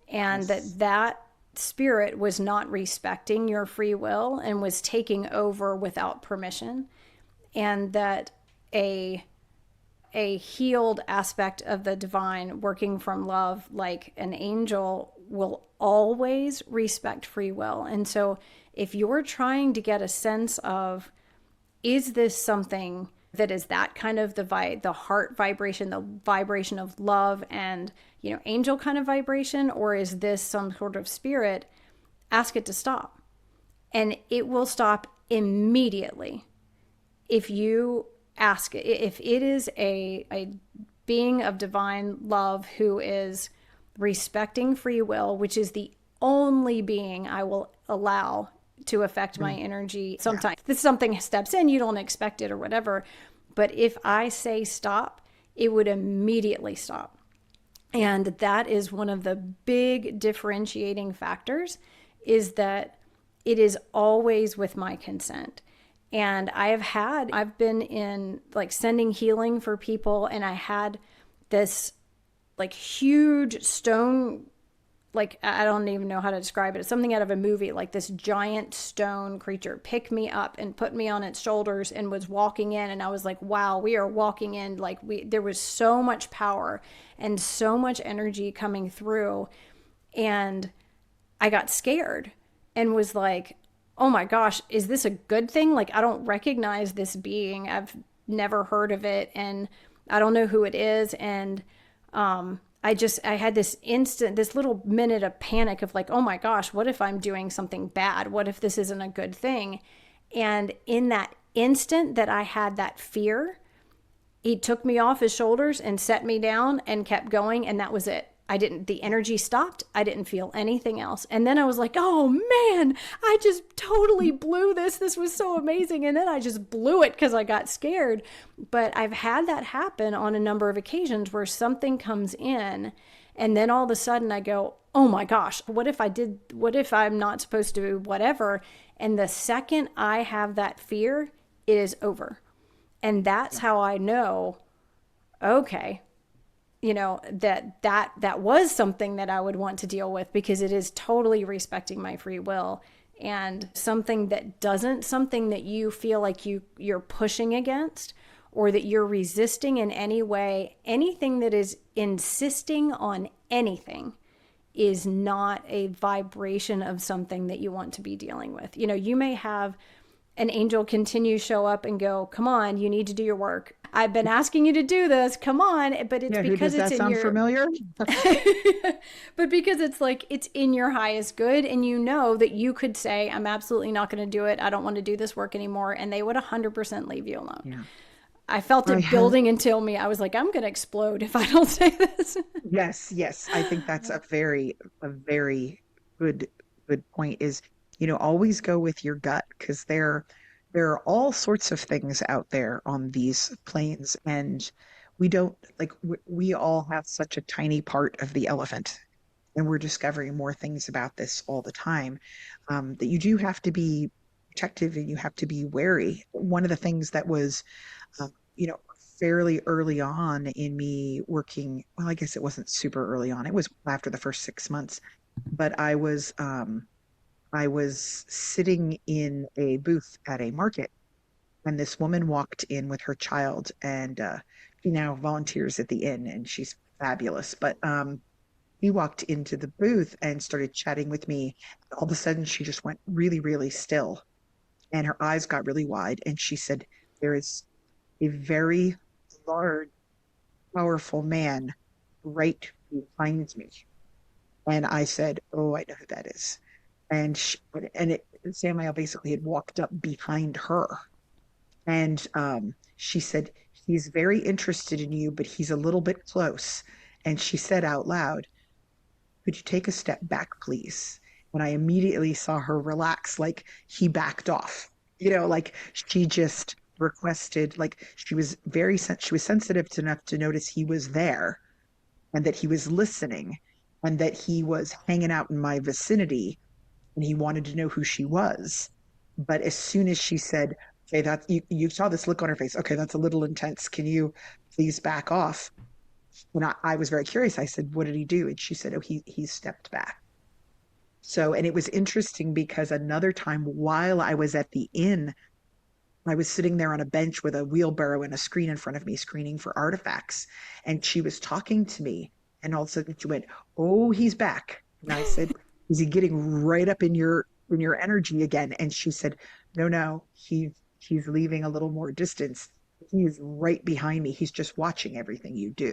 and Yes. that spirit was not respecting your free will and was taking over without permission, and that a a healed aspect of the divine working from love, like an angel, will always respect free will. And so if you're trying to get a sense of, is this something that is that kind of the heart vibration, the vibration of love and, angel kind of vibration, or is this some sort of spirit, ask it to stop, and it will stop immediately if you ask it. If it is a being of divine love who is respecting free will, which is the only being I will allow to affect my Mm, energy. yeah. Sometimes this something steps in, you don't expect it or whatever, but if I say stop, it would immediately stop. And that is one of the big differentiating factors, is that it is always with my consent. And I've been in like sending healing for people, and I had this like huge stone, like I don't even know how to describe it. It's something out of a movie, like this giant stone creature pick me up and put me on its shoulders and was walking in, and I was like, wow, we are walking in, like there was so much power and so much energy coming through. And I got scared and was like, oh my gosh, is this a good thing? Like, I don't recognize this being. I've never heard of it, and I don't know who it is. And I had this little minute of panic of like, oh my gosh, what if I'm doing something bad? What if this isn't a good thing? And in that instant that I had that fear, he took me off his shoulders and set me down and kept going, and that was it. I didn't, the energy stopped. I didn't feel anything else. And then I was like, oh man, I just totally blew this. This was so amazing. And then I just blew it because I got scared. But I've had that happen on a number of occasions where something comes in, and then all of a sudden I go, oh my gosh, what if I'm not supposed to do whatever? And the second I have that fear, it is over. And that's how I know, okay, that was something that I would want to deal with, because it is totally respecting my free will. And something that doesn't, something that you feel like you're pushing against, or that you're resisting in any way, anything that is insisting on anything is not a vibration of something that you want to be dealing with. You may have an angel continue show up and go, come on, you need to do your work. I've been asking you to do this. Come on. But it's Yeah, who because does it's that in sound your, familiar? but because it's like, it's in your highest good. And you know that you could say, I'm absolutely not going to do it. I don't want to do this work anymore. And they would 100% leave you alone. Yeah. I felt I it have, building until me. I was like, I'm going to explode if I don't say this. yes, yes. I think that's a very good, good point is, always go with your gut, because there are all sorts of things out there on these planes, and we don't like we all have such a tiny part of the elephant, and we're discovering more things about this all the time, that you do have to be protective and you have to be wary. One of the things that was, um, you know, fairly early on in me working, well, I guess it wasn't super early on. It was after the first 6 months, but I was sitting in a booth at a market, and this woman walked in with her child, and she now volunteers at the inn, and she's fabulous. But he walked into the booth and started chatting with me. All of a sudden, she just went really, really still, and her eyes got really wide. And she said, "There is a very large, powerful man right behind me." And I said, "Oh, I know who that is." And Samael basically had walked up behind her, and she said, "He's very interested in you, but he's a little bit close." And she said out loud, "Could you take a step back, please?" And I immediately saw her relax, like he backed off. Like she just requested, like she was sensitive enough to notice he was there, and that he was listening, and that he was hanging out in my vicinity, and he wanted to know who she was. But as soon as she said, "Okay, you saw this look on her face. Okay, that's a little intense. Can you please back off?" And I was very curious. I said, "What did he do?" And she said, "Oh, he stepped back." So, and it was interesting because another time while I was at the inn, I was sitting there on a bench with a wheelbarrow and a screen in front of me, screening for artifacts. And she was talking to me. And all of a sudden she went, "Oh, he's back." And I said, "Is he getting right up in your energy again?" And she said, "No, no, he's leaving a little more distance. He is right behind me. He's just watching everything you do."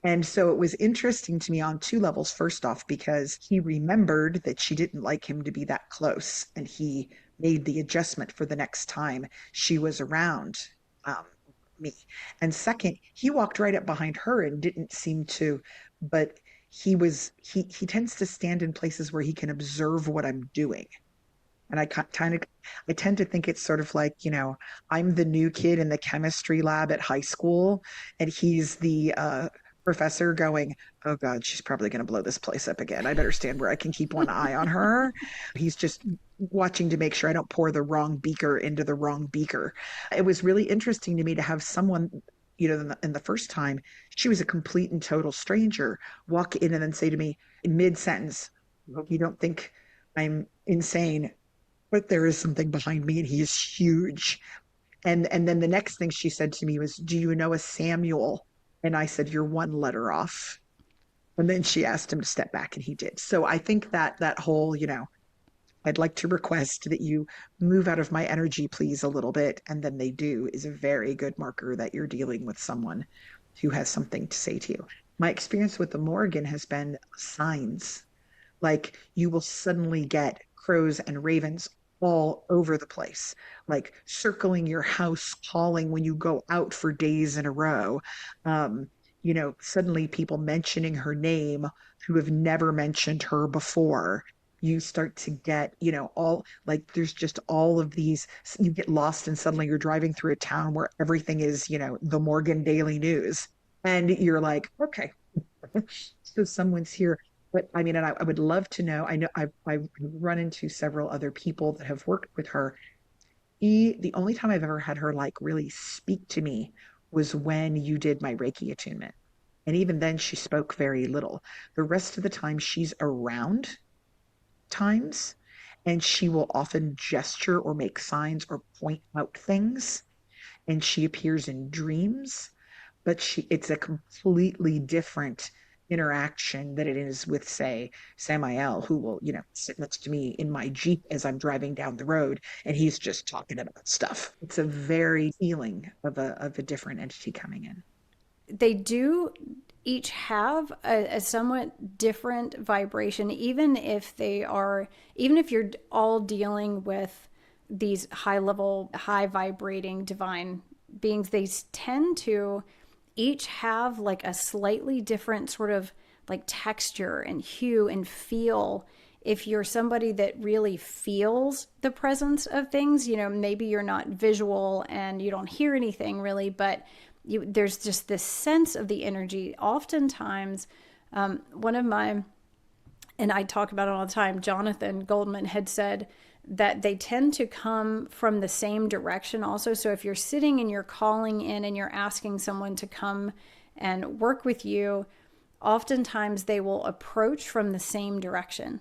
And so it was interesting to me on two levels. First off, because he remembered that she didn't like him to be that close, and he made the adjustment for the next time she was around, um, me. And second, he walked right up behind her and didn't seem to, but he tends to stand in places where he can observe what I'm doing. And I tend to think it's sort of like, I'm the new kid in the chemistry lab at high school, and he's the professor going, "Oh God, she's probably going to blow this place up again. I better stand where I can keep one eye on her." He's just watching to make sure I don't pour the wrong beaker into the wrong beaker. It was really interesting to me to have someone, in the first time, she was a complete and total stranger, walk in and then say to me in mid-sentence, "Hope you don't think I'm insane, but there is something behind me, and he is huge." And then the next thing she said to me was, "Do you know a Samuel?" And I said, "You're one letter off." And then she asked him to step back, and he did. So I think that whole, "I'd like to request that you move out of my energy, please, a little bit," and then they do, is a very good marker that you're dealing with someone who has something to say to you. My experience with the Morgan has been signs. Like you will suddenly get crows and ravens all over the place, like circling your house, calling when you go out for days in a row. Um, suddenly people mentioning her name who have never mentioned her before. You start to get, all like there's just all of these, you get lost and suddenly you're driving through a town where everything is, the Morgan Daily News. And you're like, okay, so someone's here. But I mean, and I would love to know. I know I've run into several other people that have worked with her. The only time I've ever had her like really speak to me was when you did my Reiki attunement. And even then, she spoke very little. The rest of the time, she's around times and she will often gesture or make signs or point out things. And she appears in dreams, but it's a completely different interaction that it is with, say, Samael, who will, sit next to me in my Jeep as I'm driving down the road, and he's just talking about stuff. It's a very feeling of a different entity coming in. They do each have a somewhat different vibration, even if you're all dealing with these high level, high vibrating divine beings. They tend to each have like a slightly different sort of like texture and hue and feel. If you're somebody that really feels the presence of things, maybe you're not visual and you don't hear anything really, but there's just this sense of the energy. Oftentimes, one of my, and I talk about it all the time, Jonathan Goldman had said that they tend to come from the same direction also. So if you're sitting and you're calling in and you're asking someone to come and work with you, oftentimes they will approach from the same direction.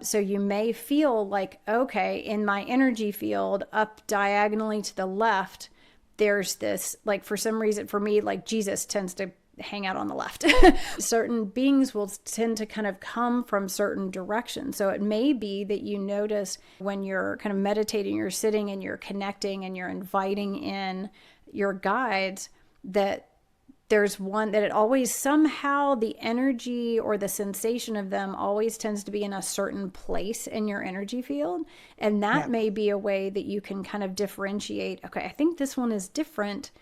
So you may feel like, okay, in my energy field up diagonally to the left, there's this, like, for some reason, for me, like Jesus tends to hang out on the left. Certain beings will tend to kind of come from certain directions. So it may be that you notice when you're kind of meditating, you're sitting and you're connecting and you're inviting in your guides, that there's one that it always somehow the energy or the sensation of them always tends to be in a certain place in your energy field. And that Yeah. may be a way that you can kind of differentiate. Okay, I think this one is different,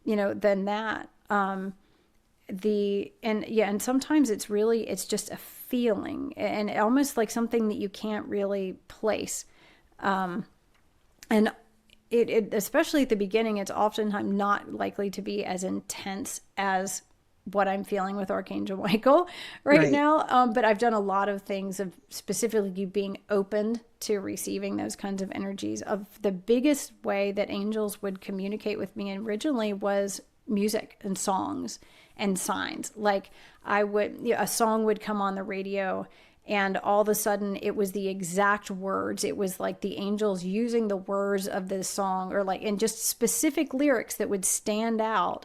than that. And sometimes it's just a feeling and almost like something that you can't really place. And it especially at the beginning, it's oftentimes not likely to be as intense as what I'm feeling with Archangel Michael right Right. now. But I've done a lot of things of specifically being open to receiving those kinds of energies. Of the biggest way that angels would communicate with me originally was music and songs and signs. Like a song would come on the radio and all of a sudden it was the exact words. It was like the angels using the words of the song, or like in just specific lyrics that would stand out.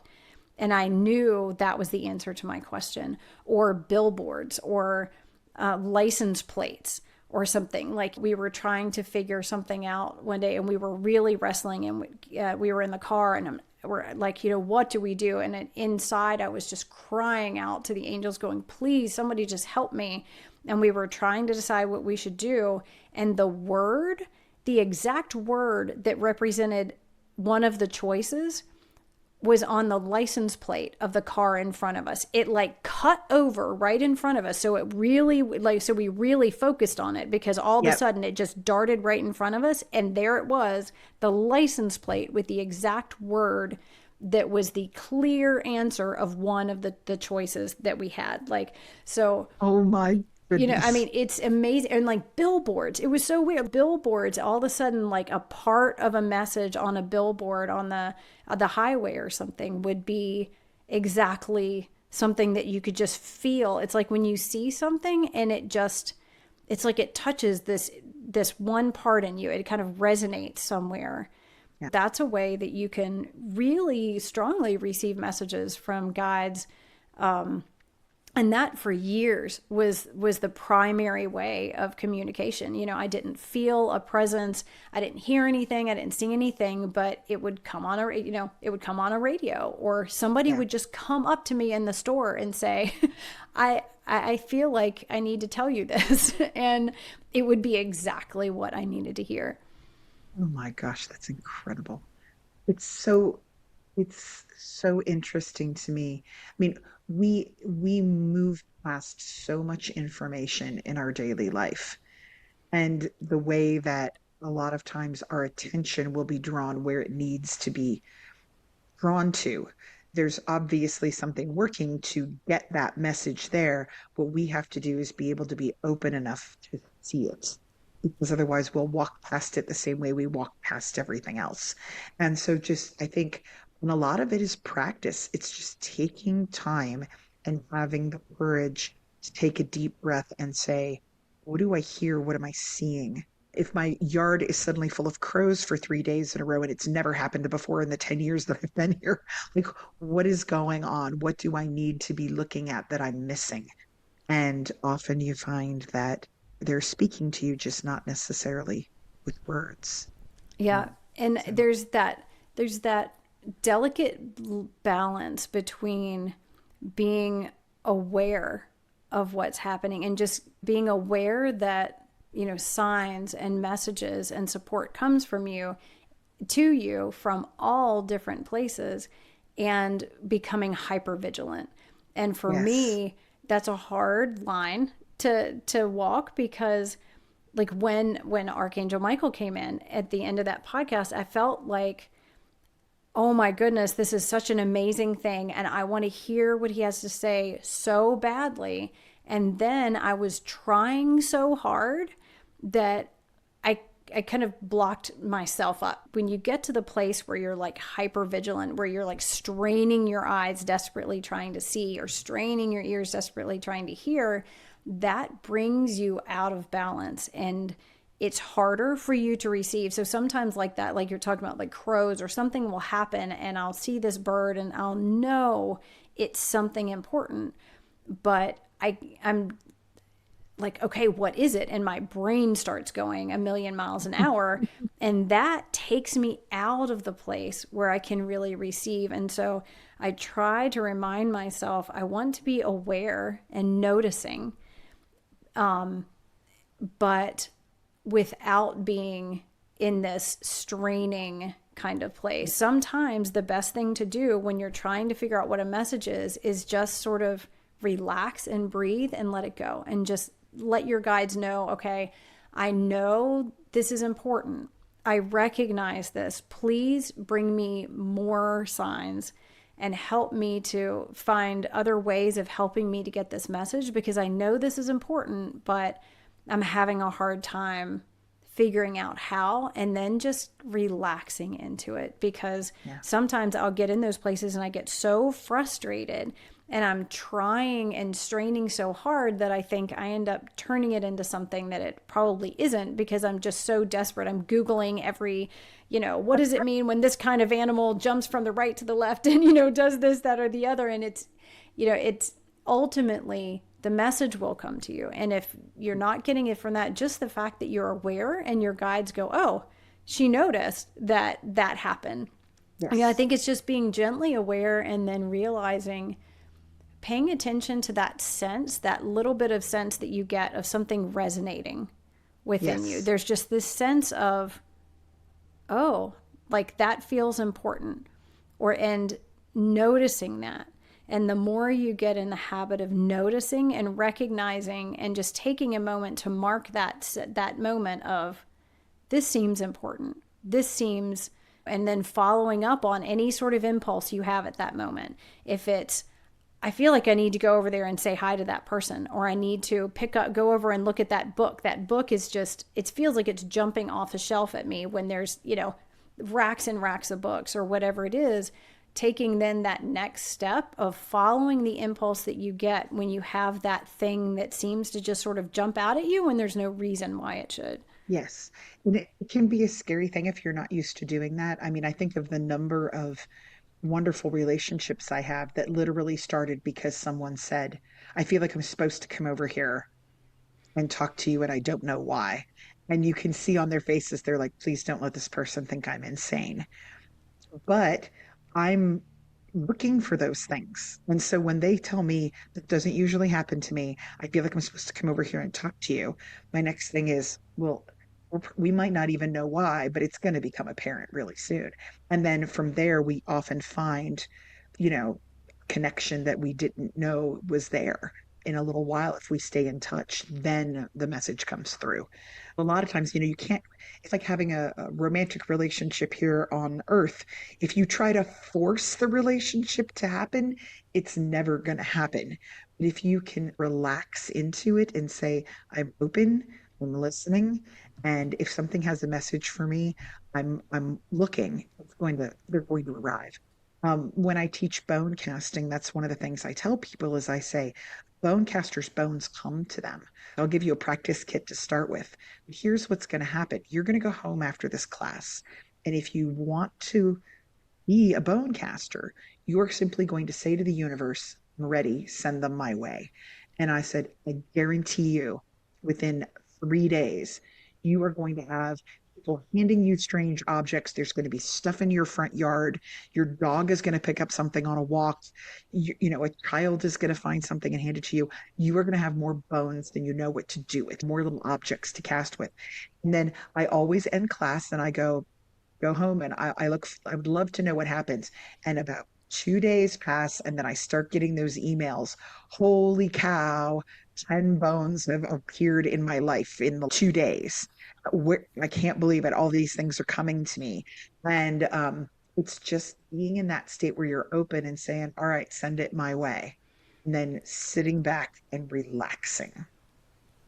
And I knew that was the answer to my question. Or billboards or license plates or something. Like we were trying to figure something out one day and we were really wrestling, and we were in the car and we're like, what do we do? And inside I was just crying out to the angels going, please, somebody just help me. And we were trying to decide what we should do. And the exact word that represented one of the choices was on the license plate of the car in front of us. It like cut over right in front of us. So it really so we really focused on it because all of a Yep. sudden it just darted right in front of us. And there it was, the license plate with the exact word that was the clear answer of one of the choices that we had. Like, so Oh my I goodness. mean, it's amazing. And like billboards, it was so weird. Billboards, all of a sudden, like a part of a message on a billboard on the highway or something would be exactly something that you could just feel. It's like when you see something and it's like it touches this one part in you. It kind of resonates somewhere. Yeah. That's a way that you can really strongly receive messages from guides. And that for years was the primary way of communication. I didn't feel a presence, I didn't hear anything, I didn't see anything, but it would come on it would come on a radio, or somebody Yeah. would just come up to me in the store and say, I feel like I need to tell you this. And it would be exactly what I needed to hear. Oh my gosh, that's incredible. It's so interesting to me. I mean, we move past so much information in our daily life, and the way that a lot of times our attention will be drawn where it needs to be drawn to. There's obviously something working to get that message there. What we have to do is be able to be open enough to see it, because otherwise we'll walk past it the same way we walk past everything else. And so, just I think, and a lot of it is practice. It's just taking time and having the courage to take a deep breath and say, what do I hear? What am I seeing? If my yard is suddenly full of crows for 3 days in a row and it's never happened before in the 10 years that I've been here, like, what is going on? What do I need to be looking at that I'm missing? And often you find that they're speaking to you, just not necessarily with words. Yeah. Um, And so, there's that delicate balance between being aware of what's happening and just being aware that, signs and messages and support comes from you to you from all different places, and becoming hyper vigilant. And for yes. me, that's a hard line to walk, because like when Archangel Michael came in at the end of that podcast, I felt like, oh my goodness, this is such an amazing thing, and I want to hear what he has to say so badly. And then I was trying so hard that I I kind of blocked myself up. When you get to the place where you're like hyper vigilant, where you're like straining your eyes desperately trying to see, or straining your ears desperately trying to hear, that brings you out of balance, and it's harder for you to receive. So sometimes, like that, like you're talking about, like crows or something will happen, and I'll see this bird and I'll know it's something important, but I'm like, okay, what is it? And my brain starts going a million miles an hour. And that takes me out of the place where I can really receive. And so I try to remind myself I want to be aware and noticing, but without being in this straining kind of place. Sometimes the best thing to do when you're trying to figure out what a message is just sort of relax and breathe and let it go, and just let your guides know, okay, I know this is important. I recognize this. Please bring me more signs and help me to find other ways of helping me to get this message, because I know this is important, but I'm having a hard time figuring out how, and then just relaxing into it. Because Yeah. sometimes I'll get in those places and I get so frustrated, and I'm trying and straining so hard that I think I end up turning it into something that it probably isn't, because I'm just so desperate. I'm Googling every, what does it mean when this kind of animal jumps from the right to the left and, does this, that, or the other. And it's ultimately the message will come to you. And if you're not getting it from that, just the fact that you're aware and your guides go, oh, she noticed that happened. Yeah, I Yes. think it's just being gently aware, and then realizing, paying attention to that sense, that little bit of sense that you get of something resonating within you. Yes. There's just this sense of, oh, like that feels important, and noticing that. And the more you get in the habit of noticing and recognizing, and just taking a moment to mark that moment of, this seems important, this seems, and then following up on any sort of impulse you have at that moment. If it's, I feel like I need to go over there and say hi to that person, or I need to go over and look at that book. That book is just, it feels like it's jumping off a shelf at me when there's, racks and racks of books or whatever it is. Taking then that next step of following the impulse that you get when you have that thing that seems to just sort of jump out at you when there's no reason why it should. Yes. And it can be a scary thing if you're not used to doing that. I mean, I think of the number of wonderful relationships I have that literally started because someone said, I feel like I'm supposed to come over here and talk to you, and I don't know why. And you can see on their faces, they're like, please don't let this person think I'm insane. But I'm looking for those things. And so when they tell me that doesn't usually happen to me, I feel like I'm supposed to come over here and talk to you. My next thing is, well, we might not even know why, but it's going to become apparent really soon. And then from there, we often find, you know, connection that we didn't know was there. In a little while, if we stay in touch, then the message comes through. A lot of times, you can't, it's like having a romantic relationship here on Earth. If you try to force the relationship to happen, it's never going to happen. But if you can relax into it and say, I'm open, I'm listening, and if something has a message for me, I'm looking, they're going to arrive. When I teach bone casting, that's one of the things I tell people is I say, bone casters' bones come to them. I'll give you a practice kit to start with. Here's what's going to happen. You're going to go home after this class. And if you want to be a bone caster, you're simply going to say to the universe, I'm ready, send them my way. And I said, I guarantee you, within 3 days, you are going to have people handing you strange objects. There's going to be stuff in your front yard. Your dog is going to pick up something on a walk. A child is going to find something and hand it to you. You are going to have more bones than you know what to do with, more little objects to cast with. And then I always end class and I go home and I would love to know what happens. And about 2 days pass, and then I start getting those emails. Holy cow, 10 bones have appeared in my life in the 2 days. I can't believe it. All these things are coming to me. And it's just being in that state where you're open and saying, all right, send it my way. And then sitting back and relaxing.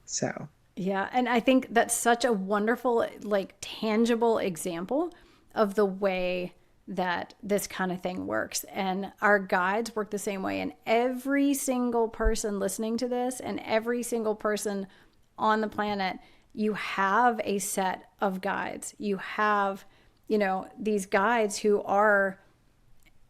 So, Yeah, and I think that's such a wonderful, like, tangible example of the way that this kind of thing works. And our guides work the same way. And every single person listening to this and every single person on the planet, you have a set of guides. You have, these guides who are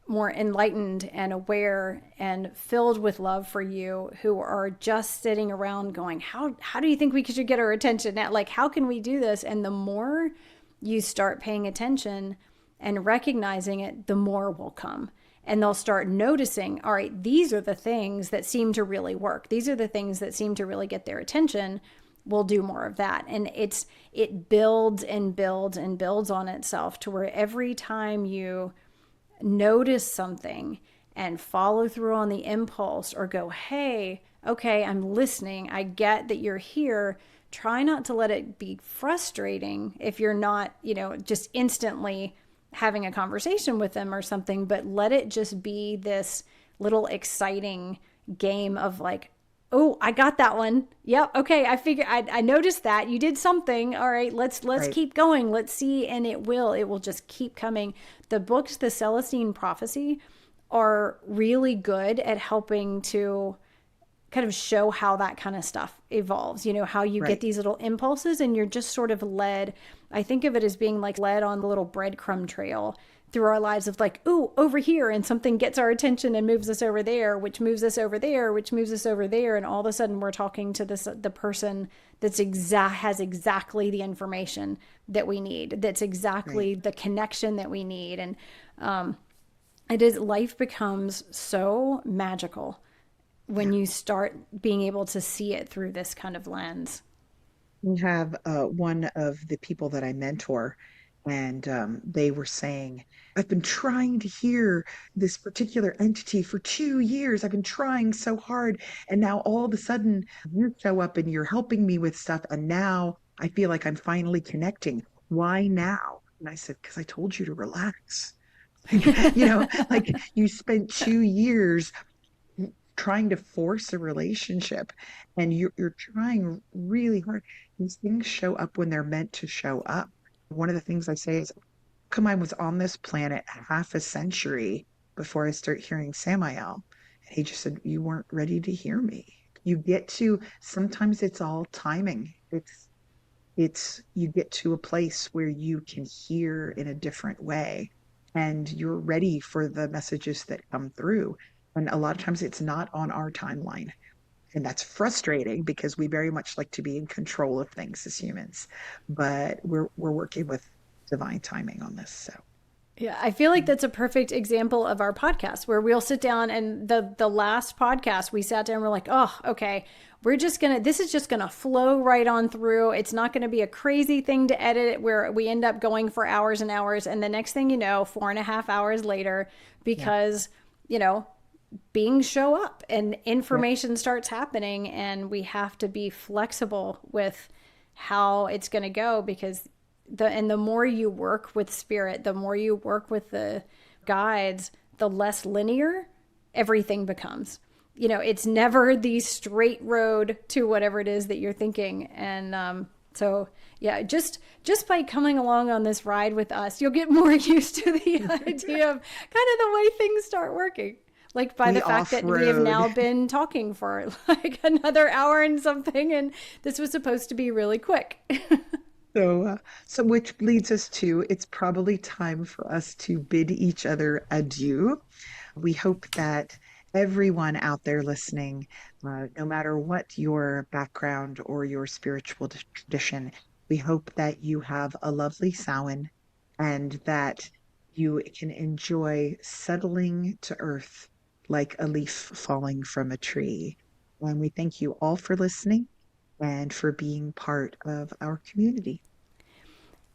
more enlightened and aware and filled with love for you, who are just sitting around going, how do you think we should get our attention now? Like, how can we do this? And the more you start paying attention and recognizing it, the more will come. And they'll start noticing, all right, these are the things that seem to really work. These are the things that seem to really get their attention. We'll do more of that. And it builds and builds and builds on itself to where every time you notice something and follow through on the impulse or go, hey, okay, I'm listening. I get that you're here. Try not to let it be frustrating if you're not, just instantly having a conversation with them or something, but let it just be this little exciting game of like, oh, I got that one. Yep. Okay. I noticed that you did something. All right. Let's right, keep going. Let's see. And it will just keep coming. The books, the Celestine Prophecy, are really good at helping to kind of show how that kind of stuff evolves, how you get right, these little impulses and you're just sort of led. I think of it as being like led on the little breadcrumb trail through our lives of like, ooh, over here, and something gets our attention and moves us over there, which moves us over there, which moves us over there, and all of a sudden we're talking to the person has exactly the information that we need, that's right. exactly the connection that we need. And it is, life becomes so magical Yeah. when you start being able to see it through this kind of lens. We have one of the people that I mentor, and they were saying, I've been trying to hear this particular entity for 2 years. I've been trying so hard. And now all of a sudden you show up and you're helping me with stuff. And now I feel like I'm finally connecting. Why now? And I said, because I told you to relax. Like you spent 2 years trying to force a relationship and you're trying really hard. These things show up when they're meant to show up. One of the things I say is, come, I was on this planet half a century before I start hearing Samael. And he just said, you weren't ready to hear me. You get to, sometimes it's all timing. You get to a place where you can hear in a different way. and you're ready for the messages that come through. And a lot of times it's not on our timeline. And that's frustrating because we very much like to be in control of things as humans. But we're working with divine timing on this. So Yeah, I feel like that's a perfect example of our podcast where we'll sit down and the last podcast we sat down and we're like, "Oh, okay. We're just going to this is just going to flow right on through. It's not going to be a crazy thing to edit where we end up going for hours and hours and the next thing you know, 4.5 hours later yeah. because, you know, beings show up and Yep. information starts happening and we have to be flexible with how it's going to go because the more you work with spirit, the more you work with the guides, the less linear everything becomes. You know, it's never the straight road to whatever it is that you're thinking. And so yeah, just by coming along on this ride with us, you'll get more used to the idea of kind of the way things start working. Like by the We fact off that we have road. now been talking for like another hour and something, and this was supposed to be really quick. So which leads us to it's probably time for us to bid each other adieu. We hope that everyone out there listening, no matter what your background or your spiritual tradition, we hope that you have a lovely Samhain and that you can enjoy settling to earth like a leaf falling from a tree. And we thank you all for listening and for being part of our community.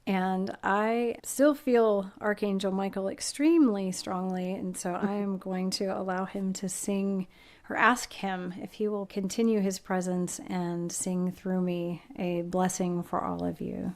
And I still feel Archangel Michael extremely strongly. And so I am going to allow him to sing or ask him if he will continue his presence and sing through me a blessing for all of you.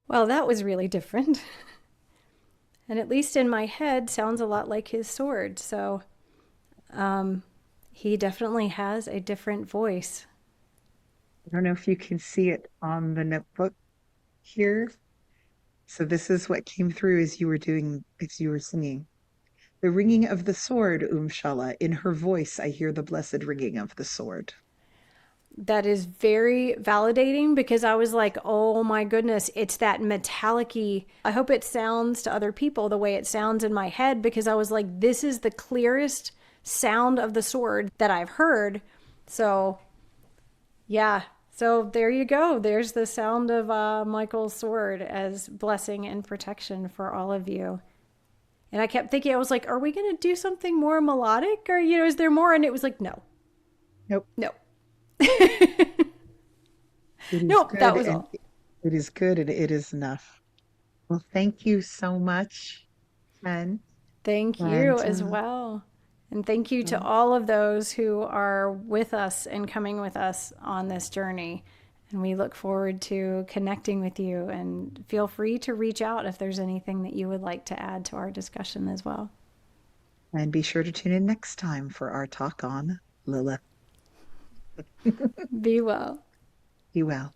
Well, that was really different. And at least in my head, sounds a lot like his sword. So um, he definitely has a different voice. I don't know if you can see it on the notebook here. So this is what came through as you were singing. The ringing of the sword, Shala. In her voice, I hear the blessed ringing of the sword. That is very validating because I was like, oh my goodness, it's that metallic-y. I hope it sounds to other people the way it sounds in my head because I was like, this is the clearest sound of the sword that I've heard. So, yeah. So there you go. There's the sound of Michael's sword as blessing and protection for all of you. And I kept thinking, I was like, are we going to do something more melodic? Or, you know, is there more? And it was like, no, Nope. no. It is Nope, that good was and all. it is good and it is enough. Well, thank you so much, Ken. Thank you And as well. And thank you to um, all of those who are with us and coming with us on this journey. And we look forward to connecting with you. And feel free to reach out if there's anything that you would like to add to our discussion as well. and be sure to tune in next time for our talk on Lilith. Be well. Be well.